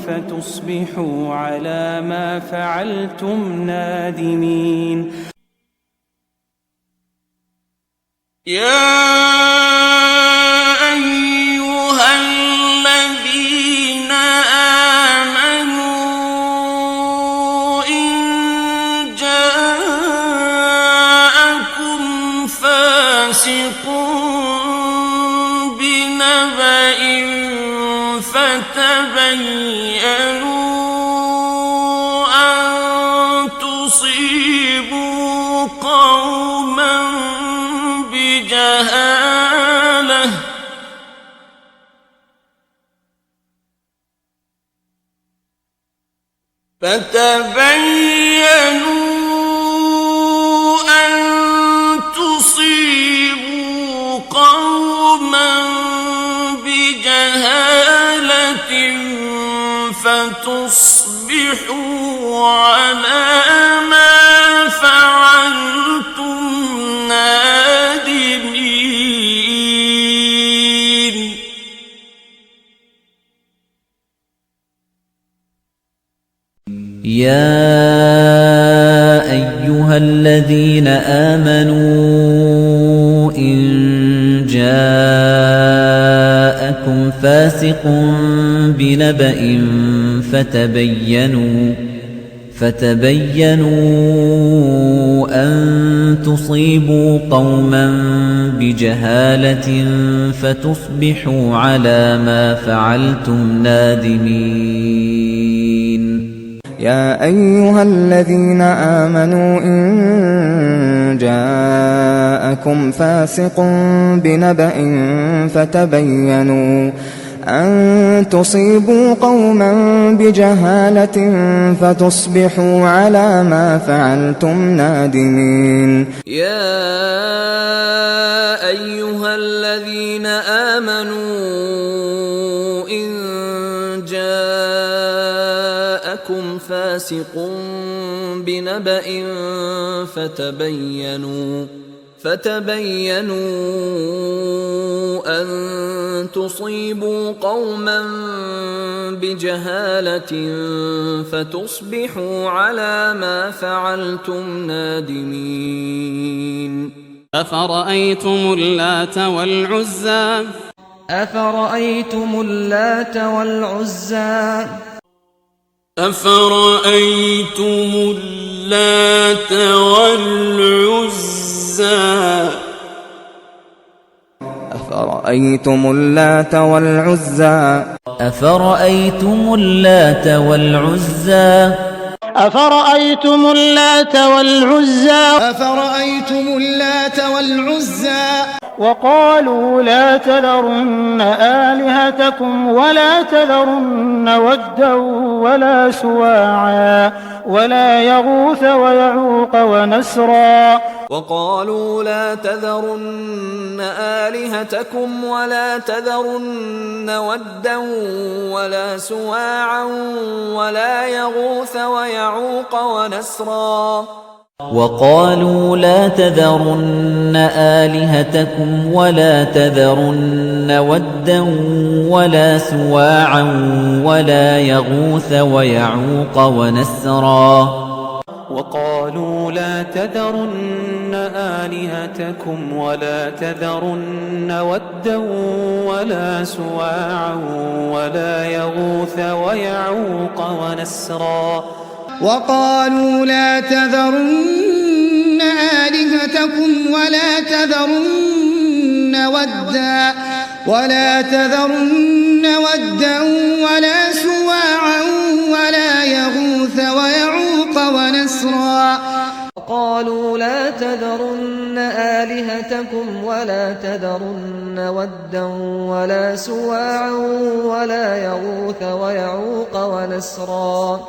فتصبحوا على ما فعلتم نادمين يا أيها الذين آمنوا إن جاءكم فاسق بنبأ فتبينوا أن تصيبوا قوما بجهالة فتصبحوا على ما فعلتم نادمين فاسق بنبأ فتبينوا أن تصيبوا قوما بجهالة فتصبحوا على ما فعلتم نادمين. يا أيها الذين آمنوا إن جاءكم فاسق بنبأ فتبينوا أن تصيبوا قوما بجهالة فتصبحوا على ما فعلتم نادمين. يا أيها الذين آمنوا إن جاءكم فاسق بنبأ فتبينوا أن تصيبوا قوما بجهالة فتصبحوا على ما فعلتم نادمين. أفرأيتم اللات والعزى أفرأيتم اللات والعزى أفرأيتم اللات والعزى أفرأيتم اللات والعزى أفرأيتم اللات والعزى أفرأيتم اللات والعزى أفرأيتم اللات والعزى وقالوا لا تذرن آلهتكم ولا تذرن ودا ولا سواعا ولا يغوث ويعوق ونسرا. وقالوا لا تذرن آلهتكم ولا تذرن ودا ولا سواعا ولا يغوث ويعوق ونسرا. وقالوا لا تذرن آلهتكم ولا تذرن ودا ولا سواعا ولا يغوث ويعوق ونسرا. وقالوا لا تذرن آلهتكم ولا تذرن ودا ولا سواعا ولا يغوث ويعوق ونسرا. وقالوا لا تذرن آلهتكم ولا تذرن ودا ولا سواعا ولا يغوث ويعوق ونسرا. وقالوا لا تذرن آلهتكم ولا تذرن ودا ولا سواعا ولا يغوث ويعوق ونسرا.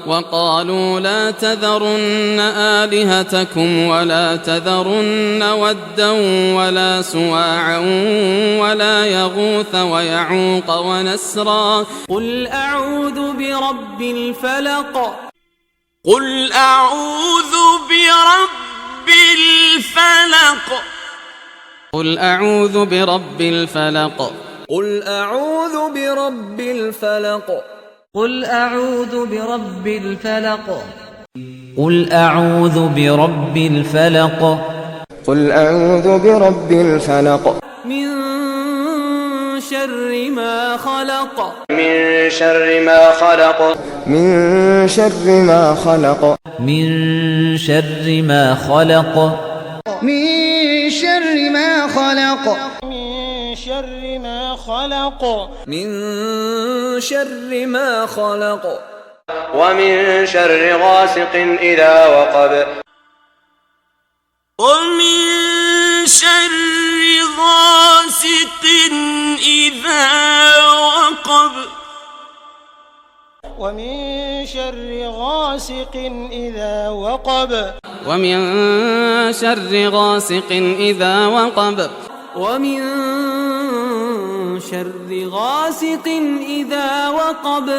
وقالوا لا تذرن آلهتكم ولا تذرن ودا ولا سواعا ولا يغوث ويعوق ونسرا. قل أعوذ برب الفلق قل أعوذ برب الفلق قل أعوذ برب الفلق قل أعوذ برب الفلق قل أعوذ برب الفلق قل أعوذ برب الفلق قل أعوذ برب الفلق من شر ما خلق من شر ما خلق من شر ما خلق من شر ما خلق من شر ما خلق من شر ما خلق من شر ما خلق ومن شر غاسق إذا وقب ومن شر غاسق إذا وقب ومن شر غاسق إذا وقب ومن شر غاسق إذا وقب ومن شر غاسق إذا وقب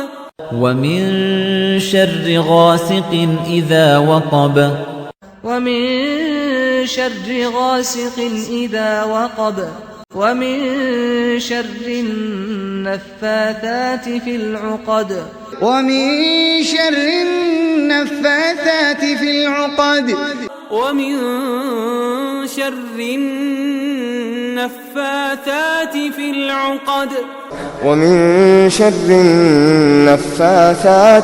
ومن شر غاسق إذا وقب ومن شر غاسق إذا وقب ومن شر النفاثات في العقد ومن شر النفاثات في العقد ومن شر النفاثات في العقد ومن شر النفاثات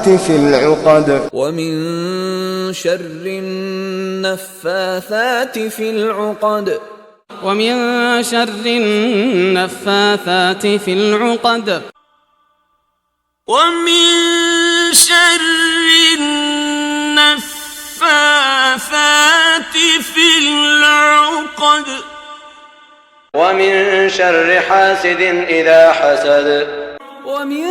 في العقد ومن شر النفاثات في العقد ومن شر النفاثات في العقد ومن شر النفاثات في العقد ومن شر حاسد إذا حسد ومن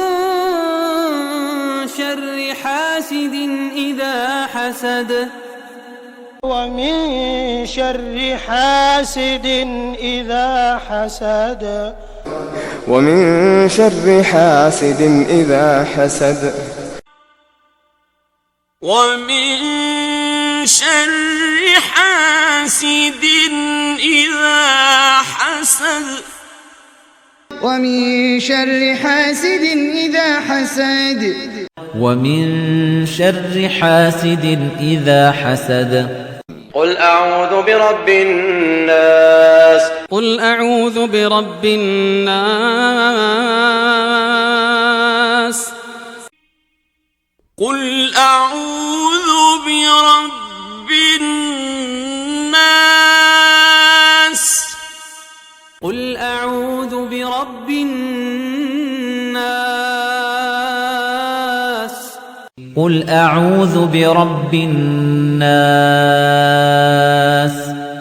شر حاسد إذا حسد ومن شر حاسد إذا حسد ومن شر حاسد إذا حسد ومن شر حاسد إذا حسد ومن شر حاسد إذا حسد ومن شر حاسد إذا حسد قل أعوذ برب الناس قل أعوذ برب الناس قل أعوذ برب الناس قل أعوذ برب الناس قل أعوذ برب الناس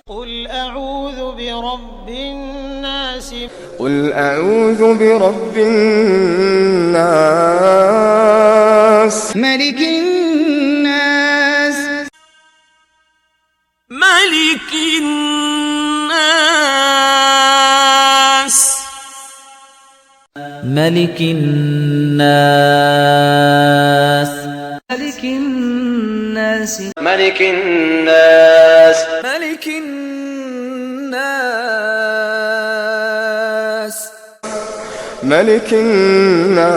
قل أعوذ برب الناس قل أعوذ برب الناس ملك الناس ملك الناس ملك الناس ملك الناس ملك الناس ملك الناس ملك الناس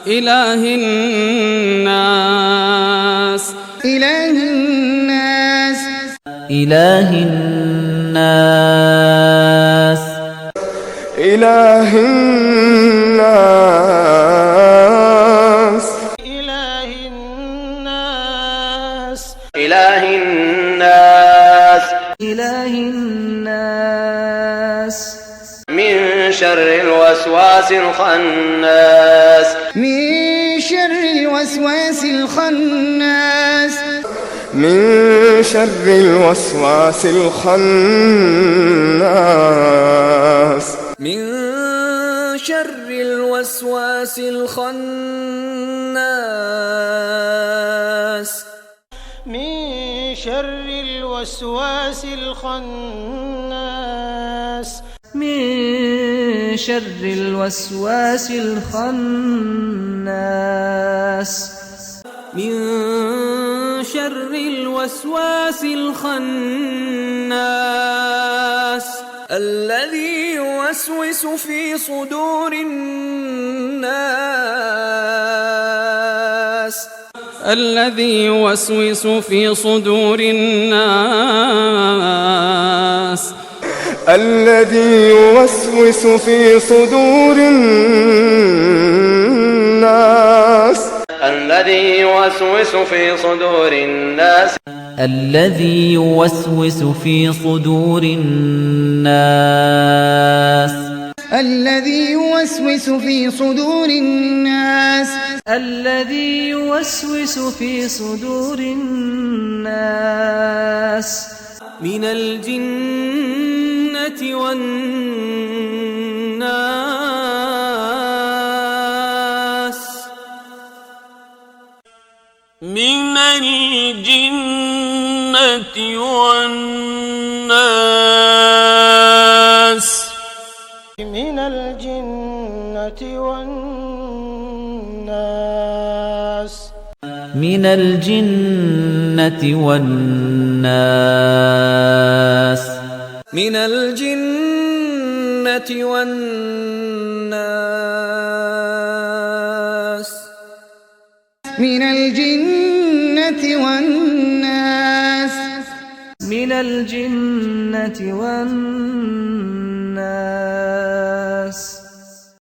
إله الناس إله الناس إله الناس إله الناس إله الناس إله الناس إله الناس من شر الوسواس الخناس من شر الوسواس الخناس من شر الوسواس الخناس من شر الوسواس الخناس من شر الوسواس الخناس من شر الوسواس الخناس من شر الوسواس الخناس الذي يوسوس في صدور الناس الذي يوسوس في صدور الناس الذي يوسوس في صدور الناس الذي يوسوس في صدور الناس الذي يوسوس في صدور الناس الذي يوسوس في صدور الناس الذي يوسوس في صدور الناس من الجنة والناس من الجنة والناس من الجنة والناس من الجنة والناس من الجنة والناس من الجنة والناس من الجنة والناس الناس